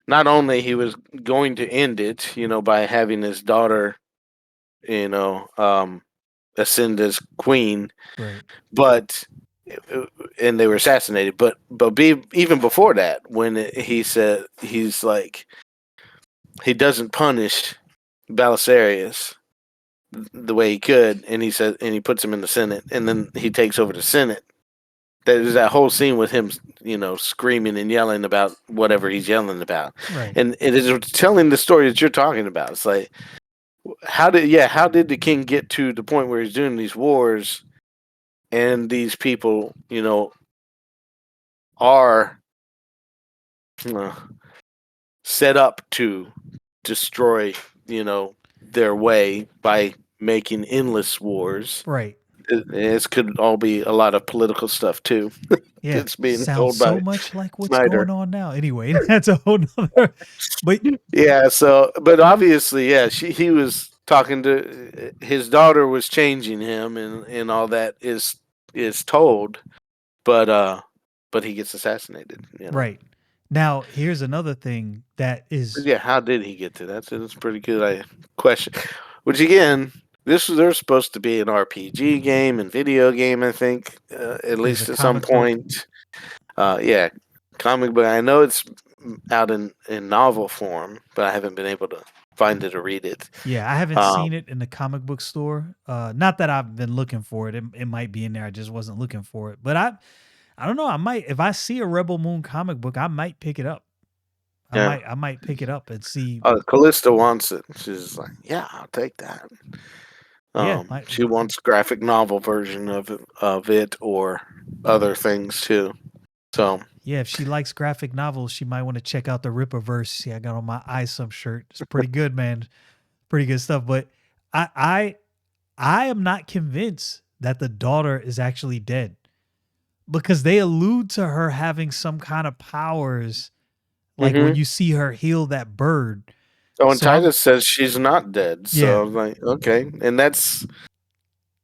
not only he was going to end it, by having his daughter, ascend as queen, Right. but and they were assassinated. But even before that, when he said he's like he doesn't punish Belisarius the way he could, and he puts him in the Senate, and then he takes over the Senate. There's that whole scene with him, screaming and yelling about whatever he's yelling about, Right. and it is telling the story that you're talking about. It's like, how did the king get to the point where he's doing these wars, and these people, are set up to destroy, their way by making endless wars. Right. This could all be a lot of political stuff too. Yeah. It's being Sounds told so by much like what's Snyder. going on now. Anyway, that's a whole nother. But Yeah, so but obviously, yeah, he was talking to his daughter was changing him, and all that is told, but he gets assassinated. right. Now, here's another thing that is Yeah, how did he get to that? That's a pretty good question. Which again, there's supposed to be an RPG game and video game. I think at there's a least at some comic book. point. Yeah, comic book. I know it's out in novel form, but I haven't been able to find it or read it. Yeah, I haven't Um, seen it in the comic book store. Not that I've been looking for it. It might be in there. I just wasn't looking for it. But I don't know. I might, if I see a Rebel Moon comic book, I might pick it up. yeah, I might pick it up and see. Callista wants it. She's like, yeah, I'll take that. Yeah, might, She wants graphic novel version of it or other things too. So yeah, if she likes graphic novels, she might want to check out the Rippaverse. See, I got on my ISUM shirt. It's pretty good, man. Pretty good stuff. But I I I am not convinced that the daughter is actually dead, because they allude to her having some kind of powers, like when hmm you see her heal that bird. Oh, and So I'm Titus says she's not dead. yeah, So I'm like, okay, and that's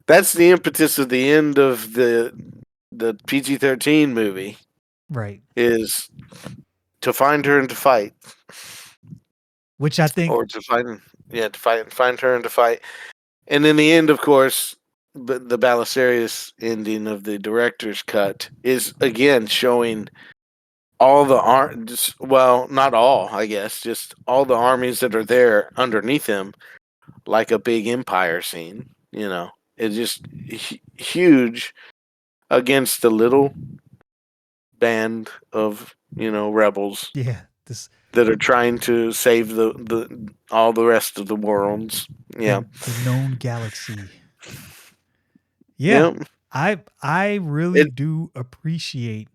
the impetus of the end of the PG-13 movie right. is to find her and to fight, Which I think or find her and to fight, and in the end, of course, the Belisarius ending of the director's cut is again showing all the well, not all, I guess, just all the armies that are there underneath him, like a big empire scene. It's just huge against the little band of rebels yeah, this that are trying to save the all the rest of the worlds. Yeah, the known galaxy. Yeah. yeah. I really It do appreciate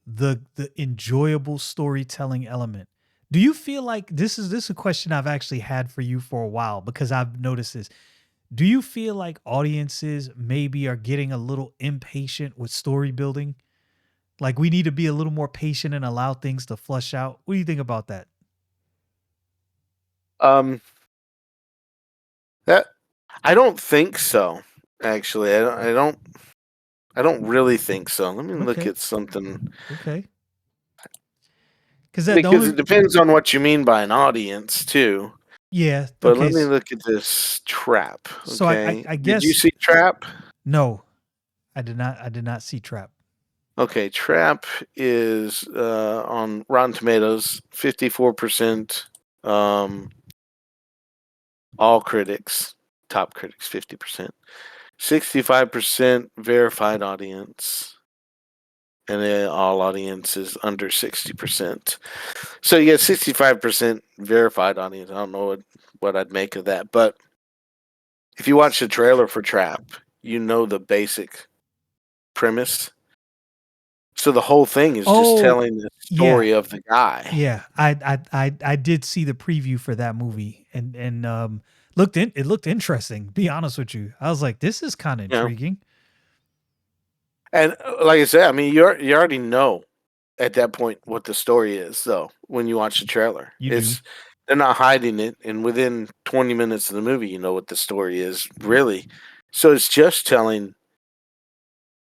the enjoyable storytelling element. Do you feel like this is a question I've actually had for you for a while, because I've noticed this. Do you feel like audiences maybe are getting a little impatient with story building? Like we need to be a little more patient and allow things to flush out. What do you think about that? um that I don't think so. Actually, I don't really think so. Let me look Okay. at something Okay. Cuz that the because it only depends on what you mean by an audience too. yeah, But okay. let me look at this Trap. So Okay, I did you guess see Trap? no. I did not see Trap. Okay, Trap is on Rotten Tomatoes, 54%. All critics, top critics, 50%. 65% verified audience, and then all audiences under 60%. So you get 65% verified audience. I don't know what I'd make of that, but if you watch the trailer for Trap, you know the basic premise. So the whole thing is just Oh, telling the yeah. story of the guy. Yeah, I did see the preview for that movie, and it looked interesting. Be honest with you, I was like, this is kind of Yeah. intriguing. And like I said, I mean, you already know at that point what the story is, though. When you watch the trailer, You do. they're not hiding it, and within 20 minutes of the movie, you know what the story is really. So it's just telling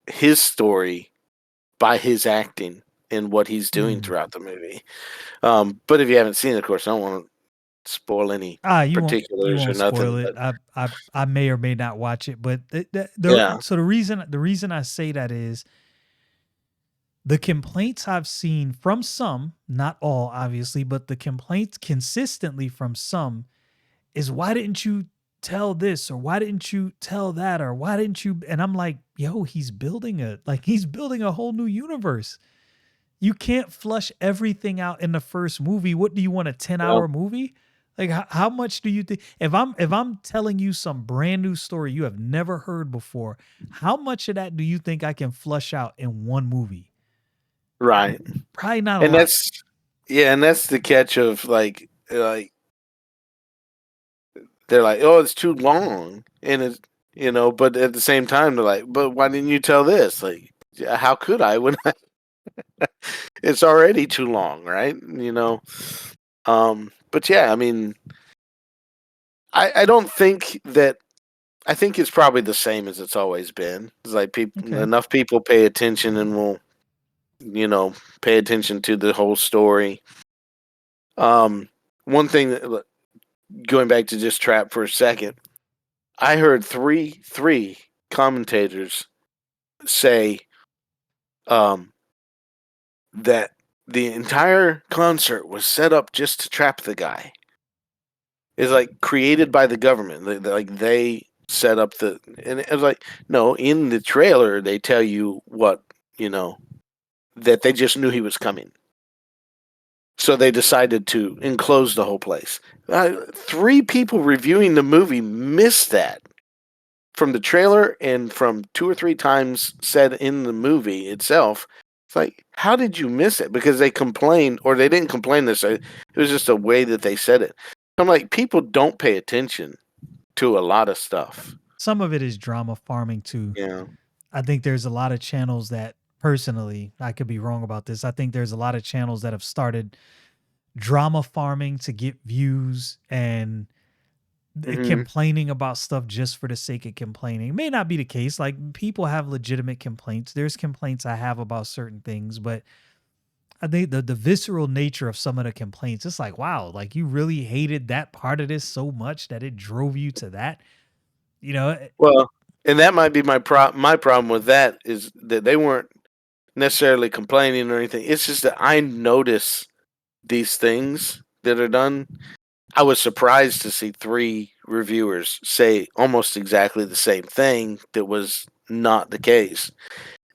his story by his acting and what he's doing Mm. throughout the movie. But if you haven't seen it, of course, I don't want to spoil any You particulars or won't spoil nothing. it. But I may or may not watch it, but yeah, so the reason I say that is the complaints I've seen from some, not all obviously, but the complaints consistently from some is, why didn't you tell this, or why didn't you tell that, or why didn't you, and I'm like, yo, he's building a whole new universe. You can't flush everything out in the first movie. What do you want, a 10-hour well, movie? Like how much do you think, if I'm telling you some brand new story you have never heard before, how much of that do you think I can flush out in one movie? right. Probably not a And lot. that's yeah, and that's the catch of like they're like, oh, it's too long, and it's but at the same time they're like, but why didn't you tell this? Like, how could I when it's already too long, right? But yeah, I mean, I don't think that. I think it's probably the same as it's always been. It's like Okay. enough people pay attention and will, pay attention to the whole story. Um, One thing that, going back to just Trap for a second, I heard three commentators say um, that the entire concert was set up just to trap the guy. It's like created by the government. Like they set up and it was like, no, in the trailer they tell you what that they just knew he was coming. So they decided to enclose the whole place. Three people reviewing the movie missed that from the trailer and from two or three times said in the movie itself. It's like, how did you miss it? Because they complained, or they didn't complain this. It was just a way that they said it. I'm like, people don't pay attention to a lot of stuff. Some of it is drama farming too. Yeah. I think there's a lot of channels that, personally, I could be wrong about this, I think there's a lot of channels that have started drama farming to get views and Hmm. complaining about stuff just for the sake of complaining. It may not be the case. Like, people have legitimate complaints. There's complaints I have about certain things, but I think the visceral nature of some of the complaints, it's like, wow, like you really hated that part of this so much that it drove you to that. You know, Well, and that might be my problem with that is that they weren't necessarily complaining or anything. It's just that I notice these things that are done. I was surprised to see three reviewers say almost exactly the same thing that was not the case.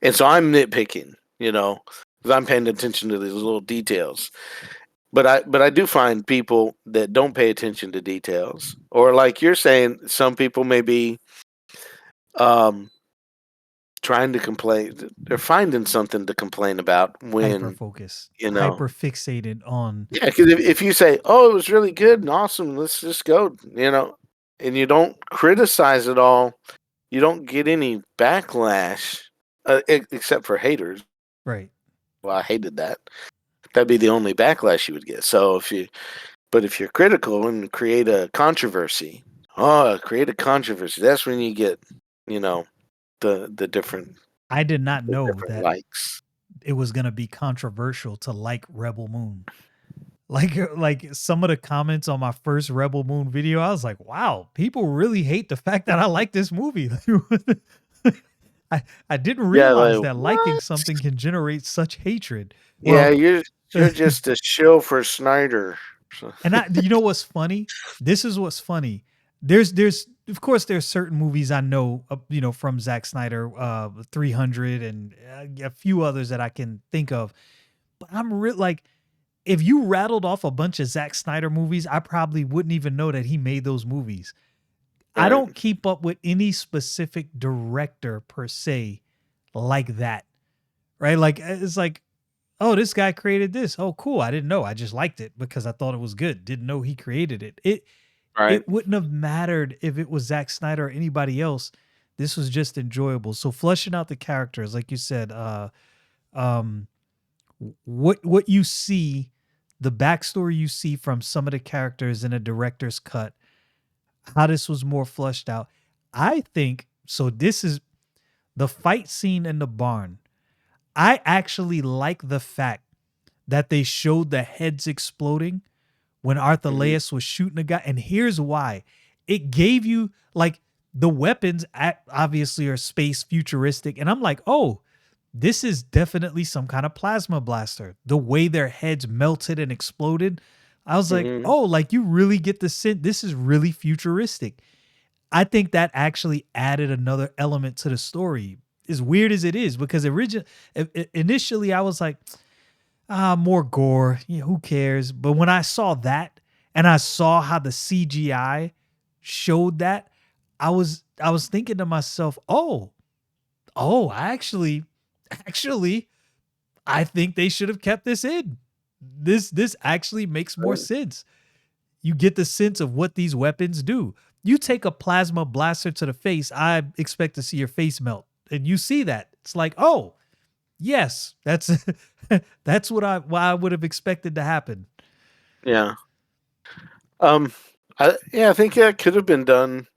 And so I'm nitpicking, because I'm paying attention to these little details. But I do find people that don't pay attention to details, or like you're saying, some people may be um, trying to complain. They're finding something to complain about hyper when focused, you know hyper fixated on. Yeah, because if you say, "Oh, it was really good and awesome, let's just go," and you don't criticize it all, you don't get any backlash, except for haters. Right. Well, I hated that. That'd be the only backlash you would get. So but if you're critical and create a controversy, create a controversy. That's when you get, you know, the different I did not know that likes. it was going to be controversial to like Rebel Moon. Like some of the comments on my first Rebel Moon video, I was like, wow, people really hate the fact that I like this movie. I didn't Yeah, realize like that liking what? something can generate such hatred. Yeah, Well, you're just a shill for Snyder. So- and you know what's funny? This is what's funny. There's of course there's certain movies I know, from Zack Snyder, 300 and a few others that I can think of. But I'm like, if you rattled off a bunch of Zack Snyder movies, I probably wouldn't even know that he made those movies. I right. don't keep up with any specific director per se like that. Right? Like, it's like, oh, this guy created this. Oh, cool. I didn't know. I just liked it because I thought it was good. Didn't know he created it. Right. It wouldn't have mattered if it was Zack Snyder or anybody else. This was just enjoyable. So flushing out the characters, like you said, um, what you see, the backstory you see from some of the characters in a director's cut, how this was more flushed out. I think so. This is the fight scene in the barn. I actually like the fact that they showed the heads exploding when Mhm. Arthur was shooting a guy. And here's why. It gave you like the weapons obviously are space futuristic. And I'm like, oh, this is definitely some kind of plasma blaster. The way their heads melted and exploded. I was like, Mhm. oh, like you really get the sense this is really futuristic. I think that actually added another element to the story. As weird as it is, because initially I was like, more gore. Yeah, who cares? But when I saw that and I saw how the CGI showed that, I was thinking to myself, actually, I think they should have kept this in. This actually makes more Right. sense. You get the sense of what these weapons do. You take a plasma blaster to the face, I expect to see your face melt. And you see that. It's like, oh, yes, that's that's what I would have expected to happen. Yeah. Um. I think that could have been done.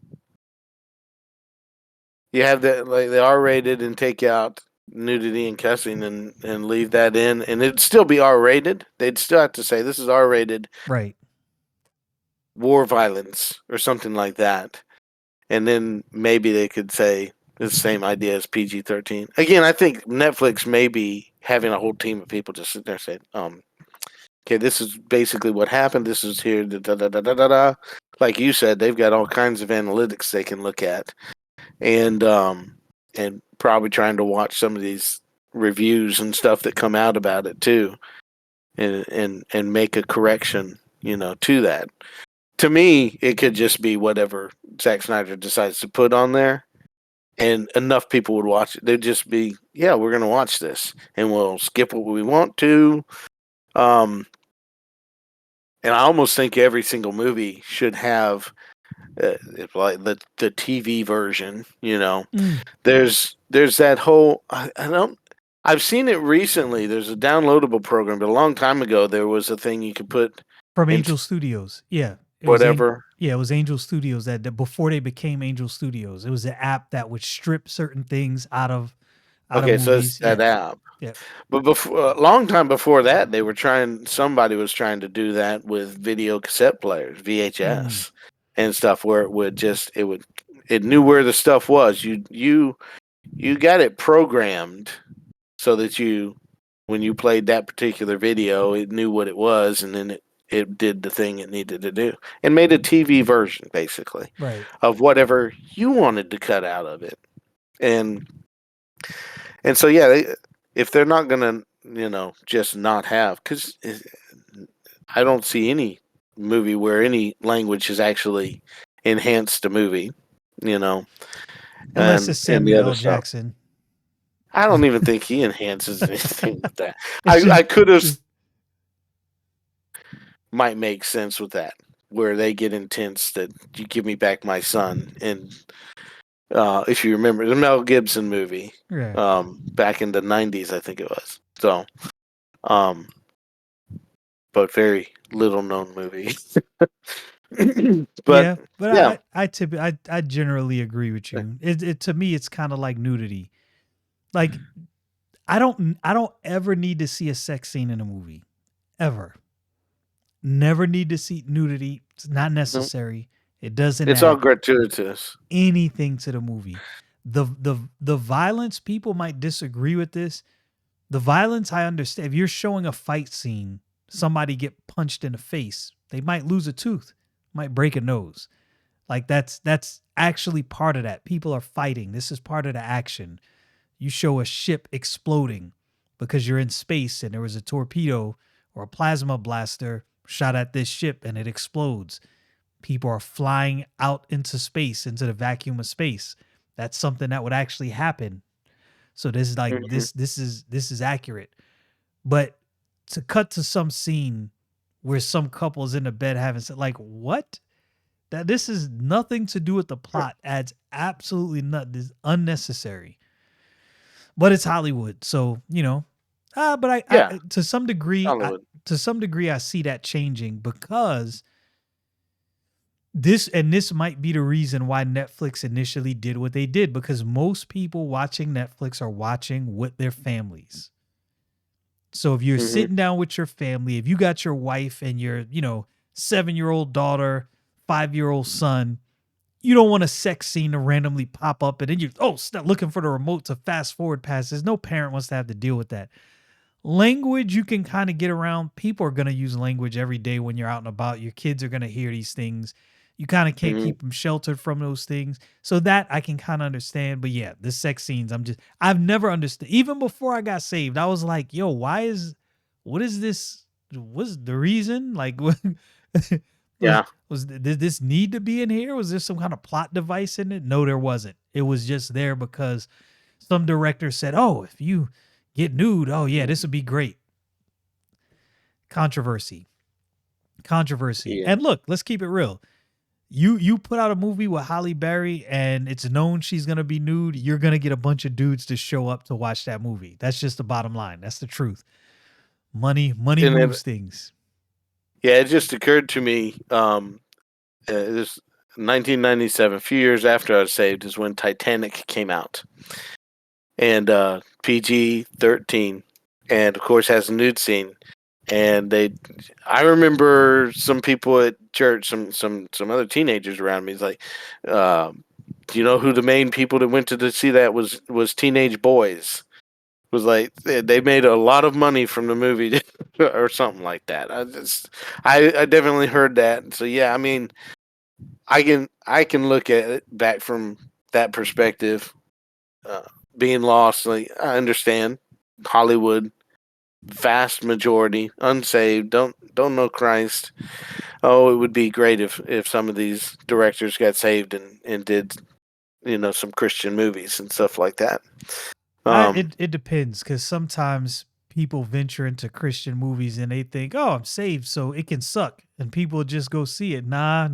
You have that like the R-rated and take out nudity and cussing and leave that in, and it'd still be R-rated. They'd still have to say this is R-rated Right. war violence or something like that, and then maybe they could say the same idea as PG-13. Again, I think Netflix may be having a whole team of people just sit there and say, okay, this is basically what happened. This is here, da da da da da da. Like you said, they've got all kinds of analytics they can look at, and probably trying to watch some of these reviews and stuff that come out about it too, and make a correction, to that. To me, it could just be whatever Zack Snyder decides to put on there, and enough people would watch it. They'd just be, yeah, we're gonna watch this, and we'll skip what we want to. Um, and I almost think every single movie should have like the TV version. Mm. There's that whole I don't. I've seen it recently. There's a downloadable program, but a long time ago there was a thing you could put From in Angel Studios. Yeah. whatever. It was Angel Studios that before they became Angel Studios. It was an app that would strip certain things out of Okay, so it's movies. that Yeah. app. Yeah. But before, a long time before that, they were trying. Somebody was trying to do that with video cassette players, Mm. VHS, and stuff, where it knew where the stuff was. You got it programmed so that when you played that particular video, it knew what it was, and then it did the thing it needed to do, and made a TV version basically Right. of whatever you wanted to cut out of it, and so yeah, if they're not gonna just not have, because I don't see any movie where any language has actually enhanced a movie, you know, Unless it's and the Samuel other L. stuff. Jackson. I don't even think he enhances anything with that. It's I just could have might make sense with that, where they get intense that you give me back my son, and if you remember the Mel Gibson movie, yeah. back in the '90s, I think it was. So, um, but very little known movie. But Yeah, but yeah, I generally agree with you. It to me it's kind of like nudity. Like I don't ever need to see a sex scene in a movie. Ever. Never need to see nudity. It's not no, necessary. It doesn't it's all add gratuitous. anything to the movie. The violence, people might disagree with this. The violence I understand. If you're showing a fight scene, somebody get punched in the face, they might lose a tooth, might break a nose. Like that's actually part of that. People are fighting. This is part of the action. You show a ship exploding because you're in space and there was a torpedo or a plasma blaster shot at this ship and it explodes. People are flying out into space, into the vacuum of space. That's something that would actually happen. So this is like Hmm. this is accurate. But to cut to some scene where some couple's in the bed having like what? That this is nothing to do with the plot. Adds absolutely nothing. This is unnecessary. But it's Hollywood, so but Yeah, to some degree, Hollywood. I see that changing because this might be the reason why Netflix initially did what they did, because most people watching Netflix are watching with their families. So if you're Hmm. sitting down with your family, if you got your wife and your 7-year-old daughter, 5-year-old son, you don't want a sex scene to randomly pop up and then you start looking for the remote to fast forward past this. No parent wants to have to deal with that. Language you can kind of get around. People are going to use language every day when you're out and about. Your kids are going to hear these things. You kind of can't Hmm. keep them sheltered from those things. So that I can kind of understand. But yeah, the sex scenes, I've never understood. Even before I got saved, I was like, yo, what is this? What's the reason? Like, what was, Yeah. did this need to be in here? Was there some kind of plot device in it? No, there wasn't. It was just there because some director said, oh, if you get nude, oh yeah, this would be great. Controversy. Yeah. And look, let's keep it real. You put out a movie with Halle Berry and it's known she's gonna be nude, you're gonna get a bunch of dudes to show up to watch that movie. That's just the bottom line. That's the truth. Money And moves things. yeah, it just occurred to me. This 1997, a few years after I was saved, is when Titanic came out, and PG-13, and of course has a nude scene. And I remember some people at church, some other teenagers around me. It's like, do you know who the main people that went to see that was teenage boys? Was like they made a lot of money from the movie or something like that. I definitely heard that. So yeah, I mean, I can look at it back from that perspective. Uh, Being lost, like I understand Hollywood, vast majority unsaved, don't know Christ. Oh, it would be great if some of these directors got saved and did some Christian movies and stuff like that. Um, It depends, because sometimes people venture into Christian movies and they think, oh, I'm saved, so it can suck, and people just go see it. Nah.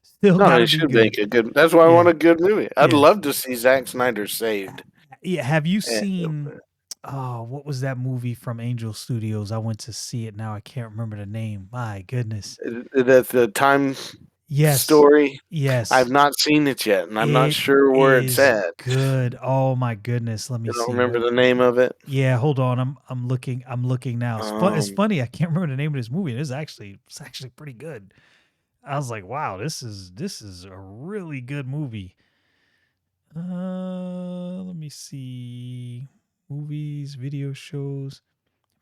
Still no, got it to be should good. make a good. That's why I Yeah, want a good movie. I'd yeah. love to see Zack Snyder saved. Yeah, have you And, seen oh, what was that movie from Angel Studios? I went to see it. Now I can't remember the name. My goodness. the time Yes. story. I've Yes. not seen it yet, and I'm not It sure where it's is at. good. Oh my goodness. Let me I don't see. remember What the name of it. Yeah, hold on. I'm looking now. It's Um, funny. I can't remember the name of this movie. It's actually pretty good. I was like, wow, this is a really good movie. Let me see. Movies, video shows.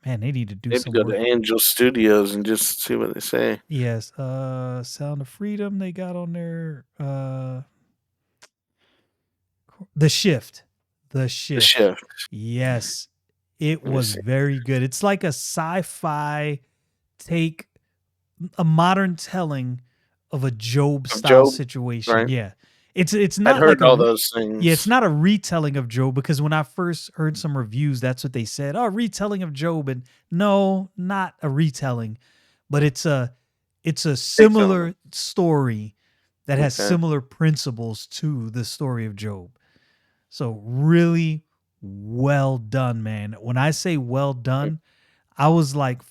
Man, they need to do maybe some go to work. Angel Studios and just see what they say. Yes, Sound of Freedom they got on there. The Shift. The The Shift. Shift. Yes. It Let me was see. very good. It's like a sci-fi take, a modern telling of a Job Of style Job, situation. right? Yeah. It's I'd not heard like all those it's things. not a retelling of Job, because when I first heard some reviews, that's what they said. Oh, retelling of Job. And no, not a retelling, but it's a Take some of them. similar story that has Okay. similar principles to the story of Job. So really well done, man. When I say well done, I was like,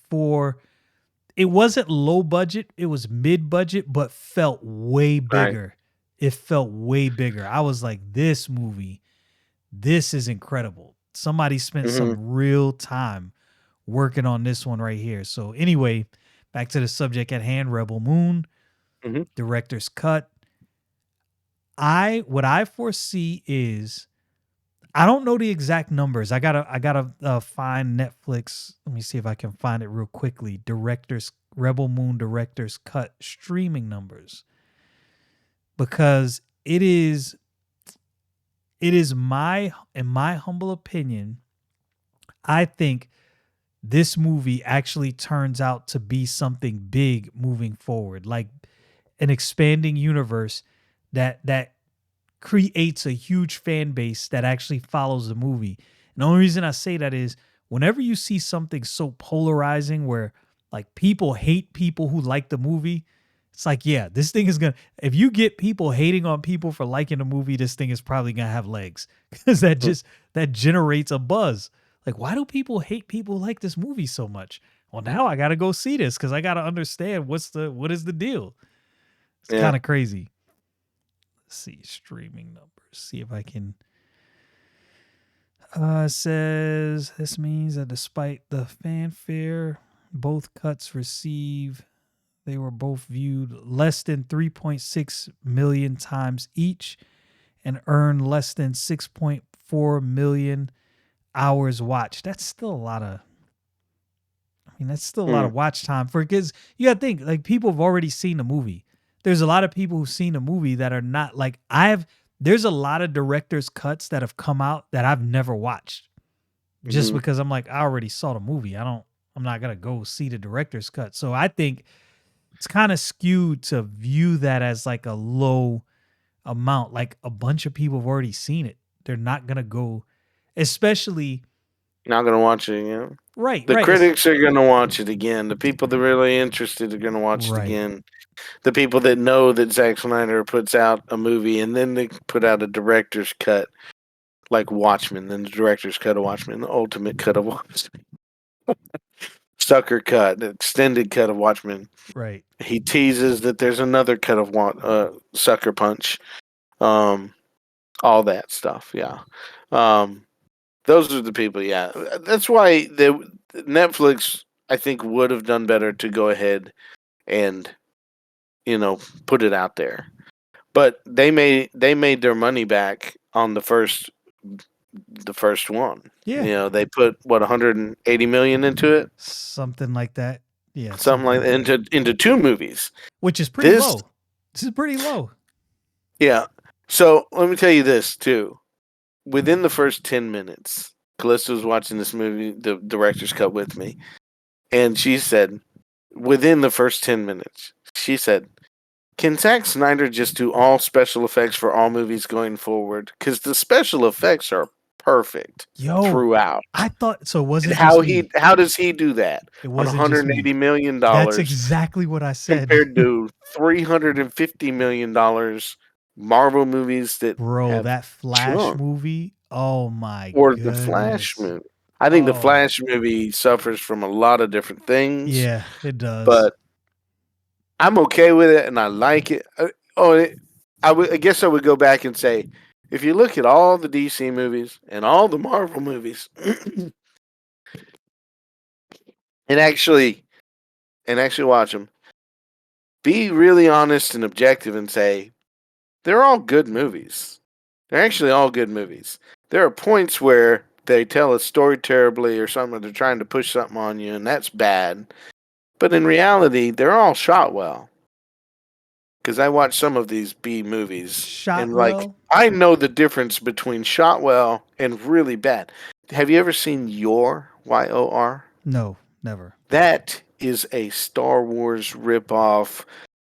it wasn't low budget, it was mid budget, but felt way Right. bigger. It felt way bigger. I was like, this movie, this is incredible. Somebody spent Hmm. some real time working on this one right here. So anyway, back to the subject at hand, Rebel Moon, Hmm. director's cut. What I foresee is, I don't know the exact numbers. I gotta find Netflix. Let me see if I can find it real quickly. Directors Rebel Moon director's cut streaming numbers, because it is my in my humble opinion, I think this movie actually turns out to be something big moving forward, like an expanding universe that creates a huge fan base that actually follows the movie. And the only reason I say that is, whenever you see something so polarizing where like people hate people who like the movie, It's like, yeah, this thing is gonna. If you get people hating on people for liking a movie, this thing is probably gonna have legs because that generates a buzz. Like, why do people hate people who like this movie so much? Well, now I gotta go see this because I gotta understand what is the deal. It's Yeah. kind of crazy. Let's see streaming numbers. See if I can. Says this means that despite the fanfare, both cuts they were both viewed less than 3.6 million times each and earned less than 6.4 million hours watched. That's still a lot of that's still a lot of watch time for kids. You gotta think, like, people have already seen the movie. There's a lot of people who've seen the movie that are not like there's a lot of director's cuts that have come out that I've never watched. Just because I'm like, I already saw the movie. I'm not gonna go see the director's cut. So I think it's kind of skewed to view that as like a low amount. Like, a bunch of people have already seen it. They're not gonna go, especially Not gonna watch it again. right. The critics are gonna watch it again. The people that are really interested are gonna watch it Right. again. The people that know that Zack Snyder puts out a movie and then they put out a director's cut, like Watchmen, then the director's cut of Watchmen, the ultimate cut of Watchmen, Sucker cut, the extended cut of Watchmen. Right. He teases that there's another cut of Sucker Punch, all that stuff. Yeah, those are the people. Yeah, that's why Netflix, I think, would have done better to go ahead and put it out there. But they made their money back on the first one. Yeah. They put 180 million into it, Something like that. Yeah. something like that, into two movies, which is pretty low. This is pretty low. Yeah. So let me tell you this too. Within the first 10 minutes, Calista was watching this movie, the director's cut, with me, and she said, within the first 10 minutes, she said, "Can Zack Snyder just do all special effects for all movies going forward? Because the special effects are perfect throughout." I thought so. Was it how does he do that? It on wasn't $180 million? That's exactly what I said. Compared to $350 million Marvel movies that that Flash movie. Oh my or goodness. the Flash movie. I think the Flash movie suffers from a lot of different things. Yeah, it does. But I'm okay with it, and I like it. I guess I would go back and say, if you look at all the DC movies and all the Marvel movies, and actually watch them, be really honest and objective and say, they're all good movies. They're actually all good movies. There are points where they tell a story terribly or something, or they're trying to push something on you, and that's bad. But in reality, they're all shot well. Because I watch some of these B movies, I know the difference between shot well and really bad. Have you ever seen Yor? Y-O-R? No, never. That is a Star Wars ripoff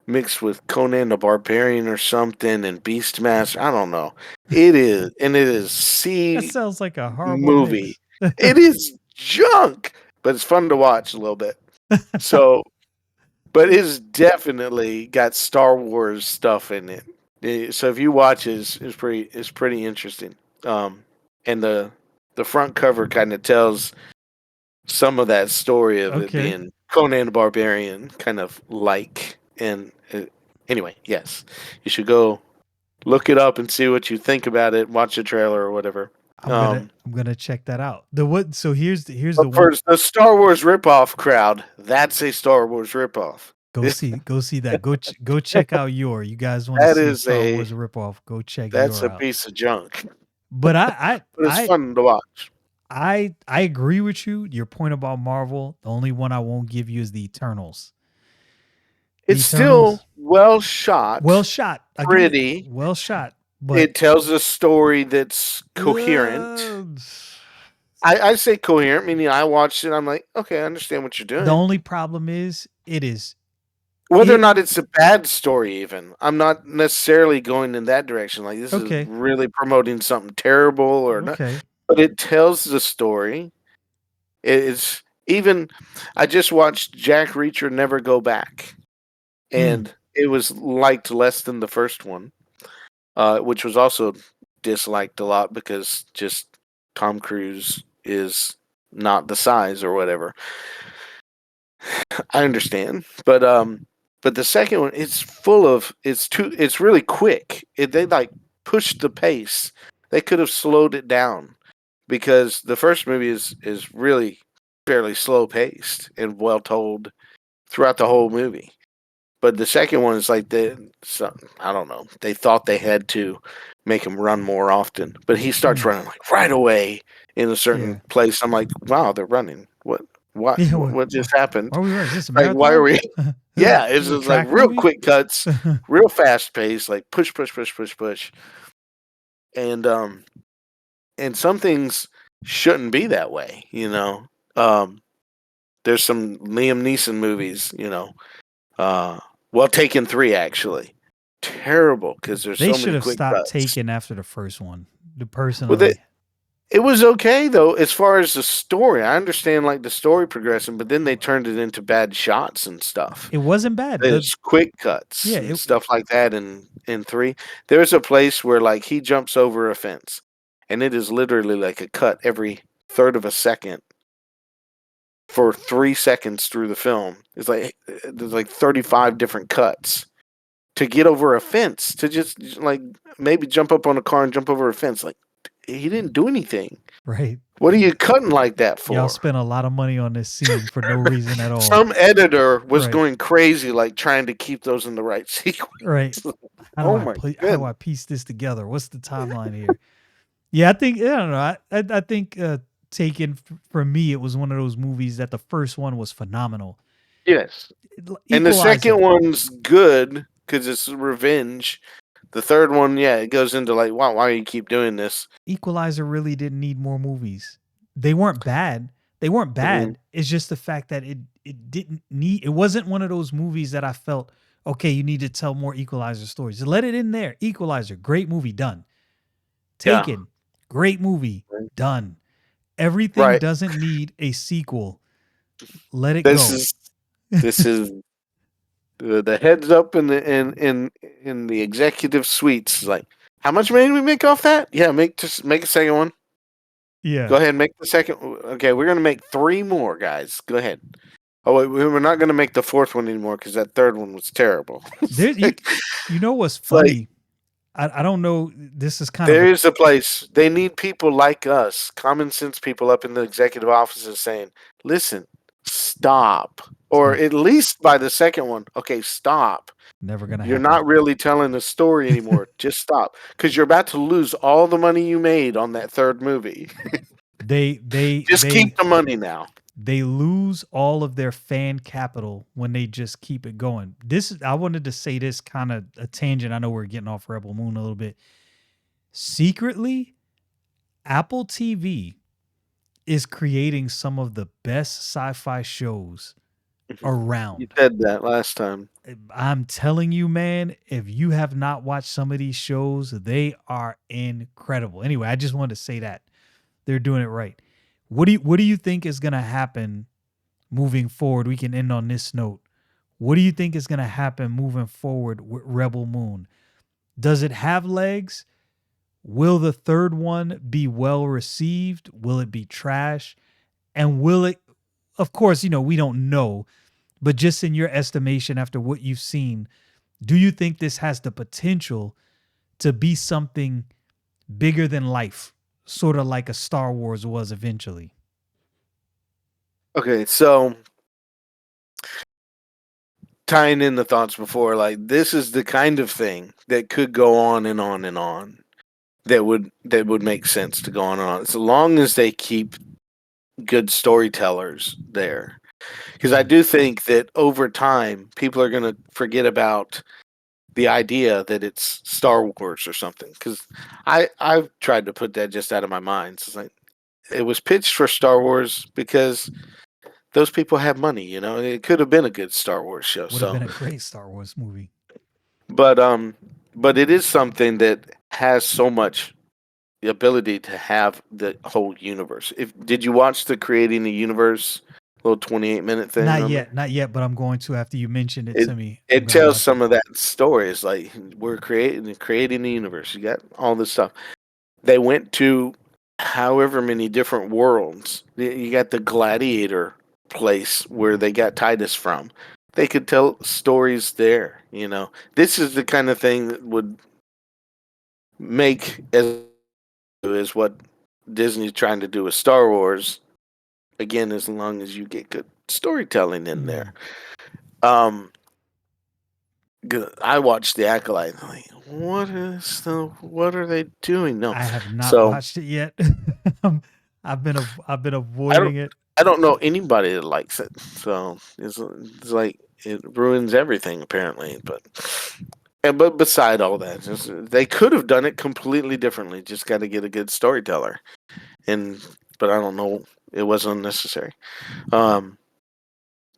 mixed with Conan the Barbarian or something and Beastmaster. I don't know. It is, and it is That sounds like a horrible movie. It is junk, but it's fun to watch a little bit. So, but it's definitely got Star Wars stuff in it. So if you watch it, it's pretty interesting. And the front cover kind of tells some of that story of it being Conan the Barbarian, kind of like. And anyway, yes, you should go look it up and see what you think about it. Watch the trailer or whatever. I'm gonna check that out. So here's the the Star Wars ripoff crowd. That's a Star Wars ripoff. Go see that. Go check out Yor. You guys want to see a Star Wars ripoff? Go check. That's Yor a out. piece of junk. But it's fun to watch. I agree with you. Your point about Marvel. The only one I won't give you is the Eternals. It's still well shot. Pretty. Well shot. But it tells a story that's coherent. I say coherent, meaning I watched it. I'm like, okay, I understand what you're doing. The only problem is it is. Whether or not it's a bad story, even. I'm not necessarily going in that direction. Like, this is really promoting something terrible or not. But it tells the story. It's even. I just watched Jack Reacher Never Go Back. And it was liked less than the first one, which was also disliked a lot because just Tom Cruise is not the size or whatever. I understand, but the second one, it's really quick. They like pushed the pace. They could have slowed it down because the first movie is really fairly slow paced and well told throughout the whole movie. But the second one is like I don't know. They thought they had to make him run more often, but he starts running like right away in a certain place. I'm like, wow, they're running. What? What? Yeah, What just happened? Why are we running? Is this a Like, why are marathon? we? Yeah, it's Is it a just like track real movie? quick cuts, real fast pace, like push, push, push, push, push, and some things shouldn't be that way. There's some Liam Neeson movies, well, Taken 3 actually terrible because there's They so should many have quick stopped cuts. Taken after the first one. Well, Personally, it was okay though as far as the story. I understand like the story progressing, but then they turned it into bad shots and stuff. it wasn't bad. There's quick cuts Yeah, and stuff like that in 3. There's a place where like he jumps over a fence, and it is literally like a cut every third of a second for 3 seconds through the film. It's like there's like 35 different cuts to get over a fence, to just like maybe jump up on a car and jump over a fence. Like he didn't do anything. right. What are you cutting like that for? Y'all spent a lot of money on this scene for no reason at all. Some editor was Right. going crazy, like trying to keep those in the right sequence. Right. How do I piece this together? What's the timeline here? Yeah, I think I don't know. I think Taken for me, it was one of those movies that the first one was phenomenal. Yes, and the second one's good because it's revenge. The third one, yeah, it goes into like, wow, why do you keep doing this? Equalizer really didn't need more movies. They weren't bad. They weren't bad. It's just the fact that it didn't need. It wasn't one of those movies that I felt, okay, you need to tell more Equalizer stories. Let it in there. Equalizer, great movie, done. Taken, great movie, done. Everything doesn't need a sequel. Let it go. This is the heads up in the executive suites. Like, how much money did we make off that? Yeah, make a second one. Yeah, go ahead and make the second. Okay, we're gonna make 3 more, guys. Go ahead. Oh, wait, we're not gonna make the 4th one anymore because that 3rd one was terrible. you know what's funny? I don't know. This is kind of. There's a place. They need people like us, common sense people up in the executive offices saying, listen, stop. Or at least by the second one, okay, stop. Never gonna You're happen. not really telling the story anymore. Just stop. Because you're about to lose all the money you made on that 3rd movie. They keep the money now. They lose all of their fan capital when they just keep it going. I wanted to say this kind of a tangent. I know we're getting off Rebel Moon a little bit. Secretly, Apple TV is creating some of the best sci-fi shows around. You said that last time. I'm telling you, man, if you have not watched some of these shows, they are incredible. Anyway, I just wanted to say that they're doing it right. What do you think is going to happen moving forward? We can end on this note. What do you think is going to happen moving forward with Rebel Moon? Does it have legs? Will the 3rd one be well received? Will it be trash? And will it, of course, we don't know, but just in your estimation after what you've seen, do you think this has the potential to be something bigger than life? Sort of like a Star Wars was eventually. Okay, so tying in the thoughts before, like this is the kind of thing that could go on and on and on that would make sense to go on and on, as long as they keep good storytellers there. Because I do think that over time, people are going to forget about the idea that it's Star Wars or something. Because I've tried to put that just out of my mind. It's like it was pitched for Star Wars because those people have money. It could have been a good Star Wars show. Would have been a great Star Wars movie. But it is something that has so much the ability to have the whole universe. Did you watch the Creating the Universe Little 28-minute thing Not on there. yet, not yet, but I'm going to after you mention it It to me. I'm it gonna tells watch it. some of that story. It's like we're creating the universe. You got all this stuff. They went to however many different worlds. You got the gladiator place where they got Titus from. They could tell stories there. This is the kind of thing that would make as what Disney's trying to do with Star Wars. Again, as long as you get good storytelling in there. Um, I watched The Acolyte. I'm like, what are they doing? No, I have not so watched it yet. I've been I don't avoiding it. I don't know anybody that likes it. So it's like it ruins everything apparently. But beside all that, they could have done it completely differently. Just got to get a good storyteller, but I don't know. It was unnecessary. Um,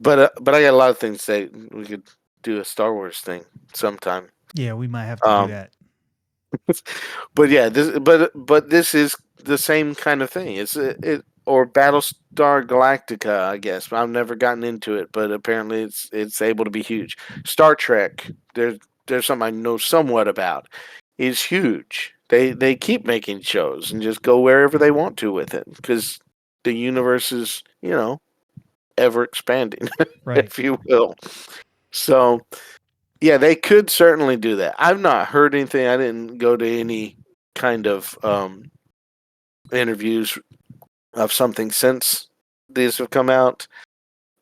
but I got a lot of things to say. We could do a Star Wars thing sometime. Yeah, we might have to do Um, that. but yeah, but this is the same kind of thing. It or Battlestar Galactica, I guess. I've never gotten into it, but apparently it's able to be huge. Star Trek, there's something I know somewhat about. Is huge. They keep making shows and just go wherever they want to with it because the universe is ever expanding, Right. if you will. So yeah, they could certainly do that. I've not heard anything. I didn't go to any kind of interviews of something since these have come out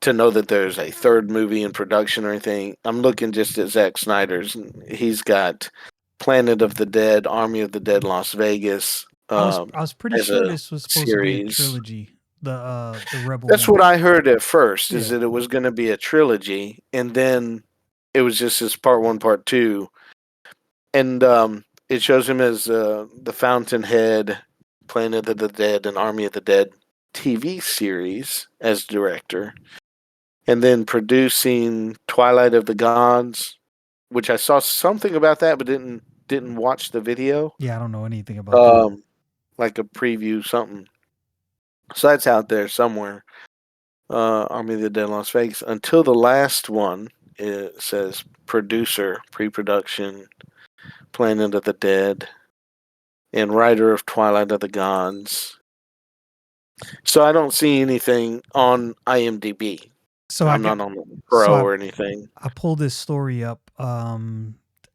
to know that there's a third movie in production or anything. I'm looking just at Zack Snyder's. He's got Planet of the Dead, Army of the Dead, Las Vegas I was pretty as sure a this was supposed to be a series. trilogy. The Rebel That's Moon. what I heard at first, is Yeah. that it was going to be a trilogy, and then it was just this part one, part two, and it shows him as the Fountainhead, Planet of the Dead, and Army of the Dead TV series as director, and then producing Twilight of the Gods, which I saw something about that, but didn't watch the video. Yeah, I don't know anything about that. Like a preview, something. So that's out there somewhere. Army of the Dead, Las Vegas. Until the last one, it says producer, pre-production, Planet of the Dead, and writer of Twilight of the Gods. So I don't see anything on IMDb. So I I'm got not on the so Pro I or anything. I pulled this story up.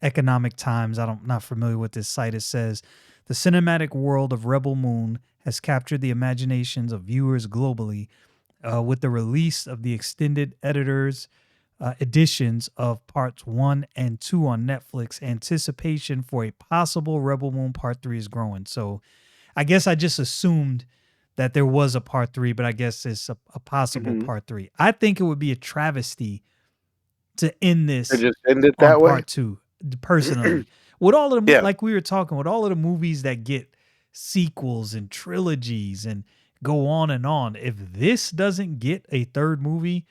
Economic Times. Not familiar with this site. It says the cinematic world of Rebel Moon has captured the imaginations of viewers globally with the release of the extended editors editions of parts 1 and 2 on Netflix. Anticipation for a possible Rebel Moon Part 3 is growing. So I guess I just assumed that there was a Part 3, but I guess it's a possible Mm-hmm. Part 3. I think it would be a travesty to end I this just end it on that way. Part 2, personally. With all of the, Yeah, like we were talking, with all of the movies that get sequels and trilogies and go on and on, if this doesn't get a third movie,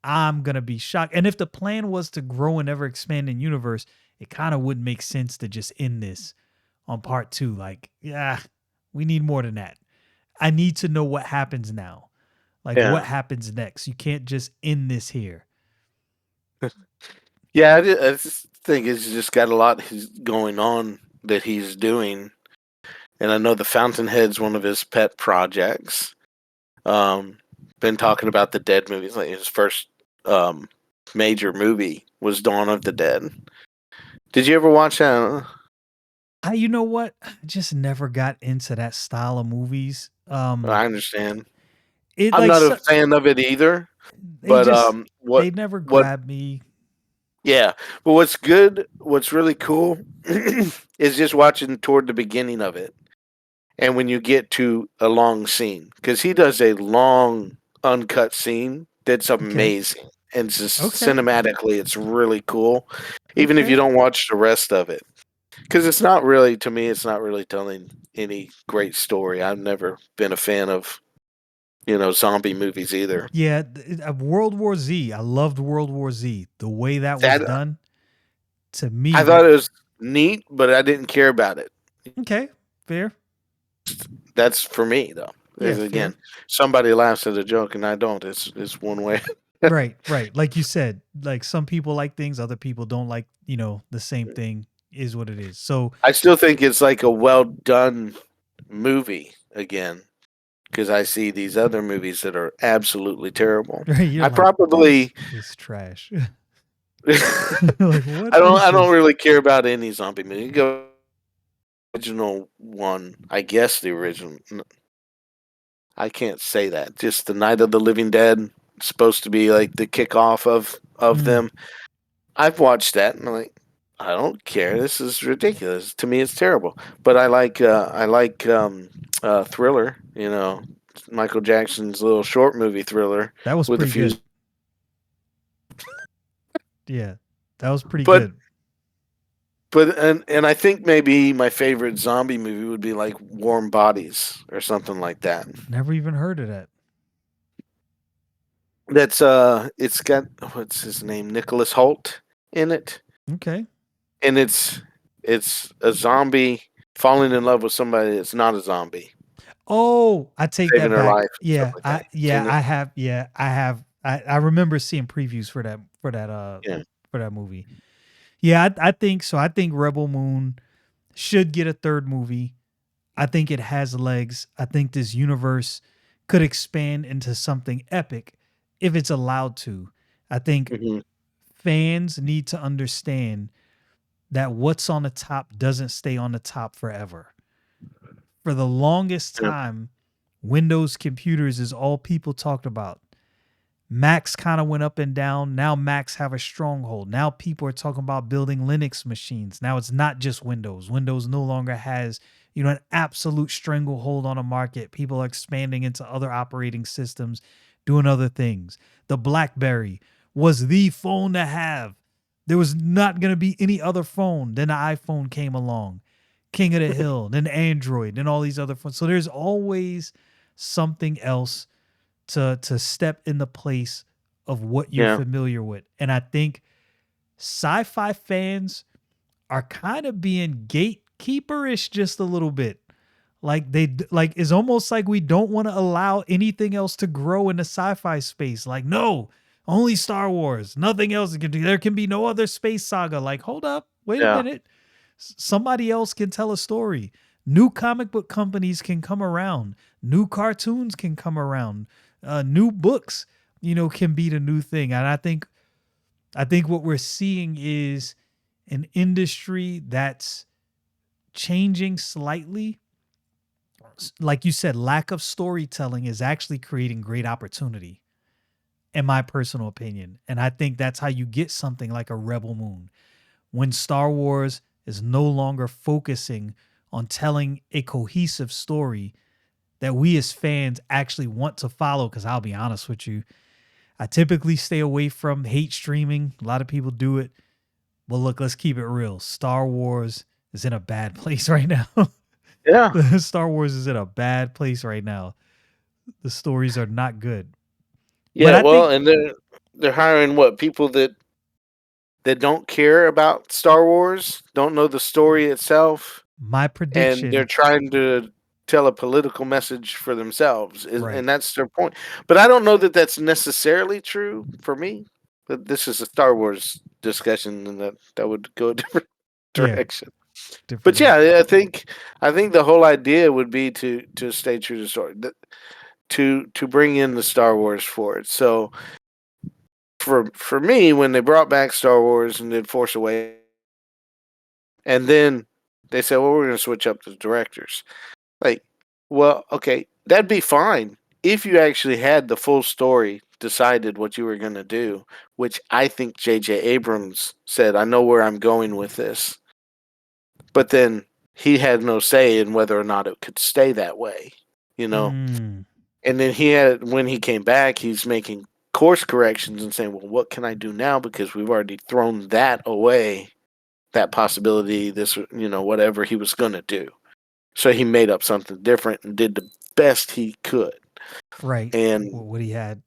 I'm gonna be shocked. And if the plan was to grow an ever expanding universe, it kind of would make sense to just end this on Part 2. Like, yeah, we need more than that. I need to know what happens now. Like, what yeah, happens next? You can't just end this here. yeah. I just think he's just got a lot going on that he's doing, and I know the Fountainhead's one of his pet projects. Um, been talking about the Dead movies. Like his first major movie was Dawn of the Dead. Did you ever watch that? You know what? I just never got into that style of movies. I understand. It I'm like not a so, fan of it either. they But just what they never what grabbed me. yeah. But what's good? What's really cool is just watching toward the beginning of it, and when you get to a long scene, because he does a long uncut scene that's Okay, amazing, and just okay, cinematically, it's really cool. Even if you okay. don't watch the rest of it, because it's not really, to me, it's not really telling any great story. I've never been a fan of zombie movies either. Yeah, World War Z. I loved World War Z. The way that was That done to I me, thought that it was neat, but I didn't care about it. okay, fair. That's for me though. Yeah, Again, fair. somebody laughs at a joke and I don't. It's one way. Right, right. Like you said, like some people like things, other people don't like, the same thing is what it is. So, I still think it's like a well done movie again because I see these other movies that are absolutely terrible. you're I like, this probably is trash. I Like, what don't is I don't this? really care about any zombie movie. You go original one, I guess the original. I can't say that. Just the Night of the Living Dead, supposed to be like the kickoff of Mm, them. I've watched that and I'm like, I don't care. This is ridiculous. To me, it's terrible. But I like Thriller. Michael Jackson's little short movie Thriller that was with a pretty few. good. Yeah, that was pretty But good. and I think maybe my favorite zombie movie would be like Warm Bodies or something like that. Never even heard of that. That's it's got what's his name, Nicholas Holt in it, Okay. and it's a zombie falling in love with somebody that's not a zombie, Oh, I take saving that her life back. and stuff Yeah, like that. I You seen yeah, it? I have yeah, I have I remember seeing previews Yeah, for that movie. Yeah, I think so. I think Rebel Moon should get a third movie. I think it has legs. I think this universe could expand into something epic if it's allowed to. I think hmm fans need to understand that what's on the top doesn't stay on the top forever. For the longest yeah, time, Windows computers is all people talked about. Macs kind of went up and down. Now Macs have a stronghold. Now people are talking about building Linux machines. Now it's not just Windows. Windows no longer has, an absolute stranglehold on a market. People are expanding into other operating systems, doing other things. The BlackBerry was the phone to have. There was not going to be any other phone. Then the iPhone came along. King of the Hill, then Android, then all these other phones. So there's always something else to step in the place of what you're yeah, familiar with. And I think sci-fi fans are kind of being gatekeeperish just a little bit. Like like it's almost like we don't want to allow anything else to grow in the sci-fi space. Like, no, only Star Wars, nothing else can do. There can be no other space saga. Like, hold up, wait a yeah, minute. Somebody else can tell a story. New comic book companies can come around. New cartoons can come around. New books, can be the new thing. And I think what we're seeing is an industry that's changing slightly. Like you said, lack of storytelling is actually creating great opportunity, in my personal opinion. And I think that's how you get something like a Rebel Moon. When Star Wars is no longer focusing on telling a cohesive story that we as fans actually want to follow. Because I'll be honest with you, I typically stay away from hate streaming. A lot of people do it. But look, let's keep it real. Star Wars is in a bad place right now. yeah, Star Wars is in a bad place right now. The stories are not good. But yeah. I Well, think and they're hiring what people that don't care about Star Wars, don't know the story itself, my and they're prediction, trying to tell a political message for themselves, right. and that's their point. But I don't know that that's necessarily true for me. But this is a Star Wars discussion, and that would go a different Yeah, direction. different But yeah, direction. I think the whole idea would be to stay true to the story, to bring in the Star Wars for it. So for me, when they brought back Star Wars and did Force Awakens, and then they said, "Well, we're going to switch up the directors." Like, well, okay, that'd be fine if you actually had the full story, decided what you were going to do, which I think J.J. Abrams said, I know where I'm going with this. But then he had no say in whether or not it could stay that way, you know? Mm, And then when he came back, he's making course corrections and saying, well, what can I do now? Because we've already thrown that away, that possibility, whatever he was going to do. So he made up something different and did the best he could. right. And What he had.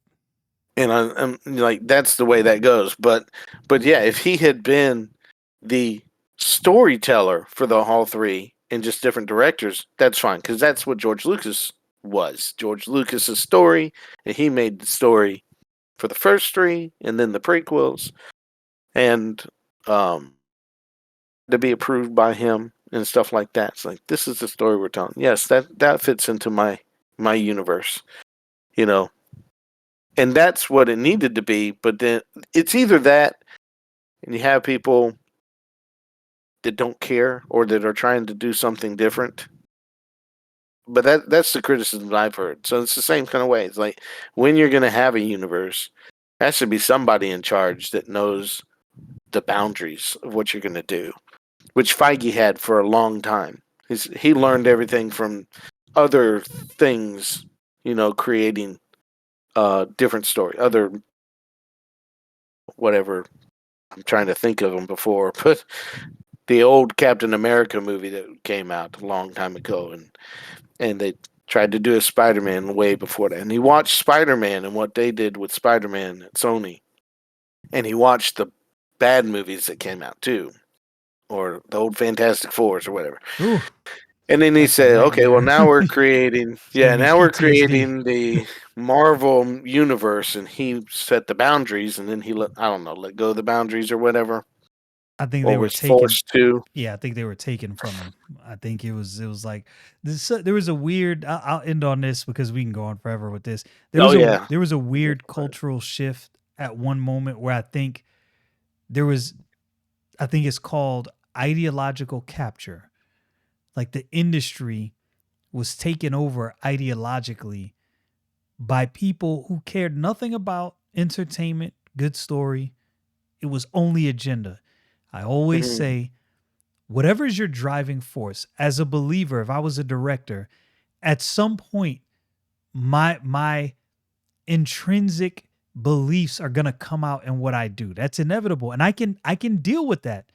I'm like, that's the way that goes. But yeah, if he had been the storyteller for the all three and just different directors, that's fine because that's what George Lucas was. George Lucas's story, and he made the story for the first three, and then the prequels, and to be approved by him and stuff like that. It's like, this is the story we're telling. Yes, that fits into my universe, you know, and that's what it needed to be. But then it's either that, and you have people that don't care or that are trying to do something different. But that's the criticism that I've heard. So it's the same kind of way. It's like, when you're going to have a universe, there should be somebody in charge that knows the boundaries of what you're going to do, which Feige had for a long time. He learned everything from other things, creating different story, other whatever. I'm trying to think of them before, but the old Captain America movie that came out a long time ago, and they tried to do a Spider-Man way before that. And he watched Spider-Man and what they did with Spider-Man at Sony, and he watched the bad movies that came out too, or the old Fantastic Fours or whatever. Ooh, and then he that's a said, "Okay, well nightmare." now we're creating, giving me now we're PTSD. creating the Marvel universe," and he set the boundaries, and then he let go of the boundaries or whatever, I think or they were was taken. forced to. Yeah, I think they were taken from him. I think it was like this. There was a weird. I'll end on this because we can go on forever with this. There was there was a weird cultural shift at one moment where I think there was. I think it's called ideological capture. Like the industry was taken over ideologically by people who cared nothing about entertainment, good story. It was only agenda. I always Mhm. say, whatever is your driving force, as a believer, if I was a director, at some point, my intrinsic beliefs are gonna come out in what I do. That's inevitable. And I can deal with that.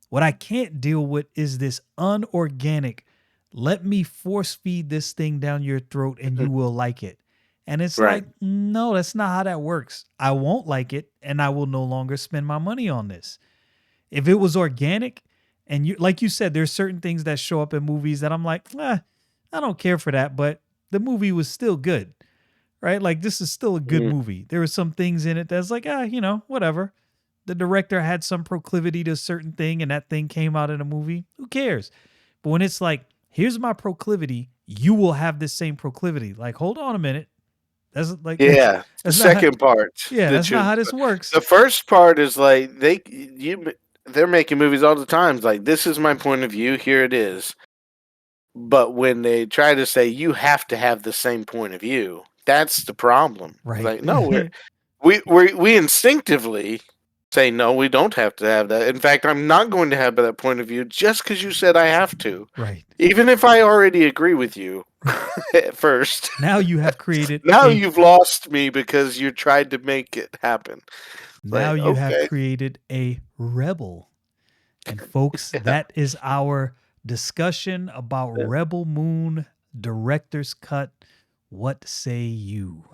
What I can't deal with is this unorganic, let me force feed this thing down your throat and you will like it. And it's Right. like, no, that's not how that works. I won't like it and I will no longer spend my money on this. If it was organic, and you, like you said, there's certain things that show up in movies that I'm like, I don't care for that, but the movie was still good, right? Like this is still a good Mhm. movie. There were some things in it that's like, whatever. The director had some proclivity to a certain thing, and that thing came out in a movie. Who cares? But when it's like, here's my proclivity, you will have this same proclivity. Like, hold on a minute. That's like, Yeah, the that's not, second part yeah, that that's not you. how this works. The first part is like they're making movies all the time. It's like, this is my point of view. Here it is. But when they try to say you have to have the same point of view, that's the problem. It's Right. like, no, we instinctively say no, we don't have to have that. In fact, I'm not going to have that point of view just because you said I have to, Right. even if I already agree with you at first. Now you have created Now a you've lost me because you tried to make it happen. It's now like, you have okay, created a rebel. And folks, yeah, that is our discussion about yeah. Rebel Moon Director's Cut. What say you?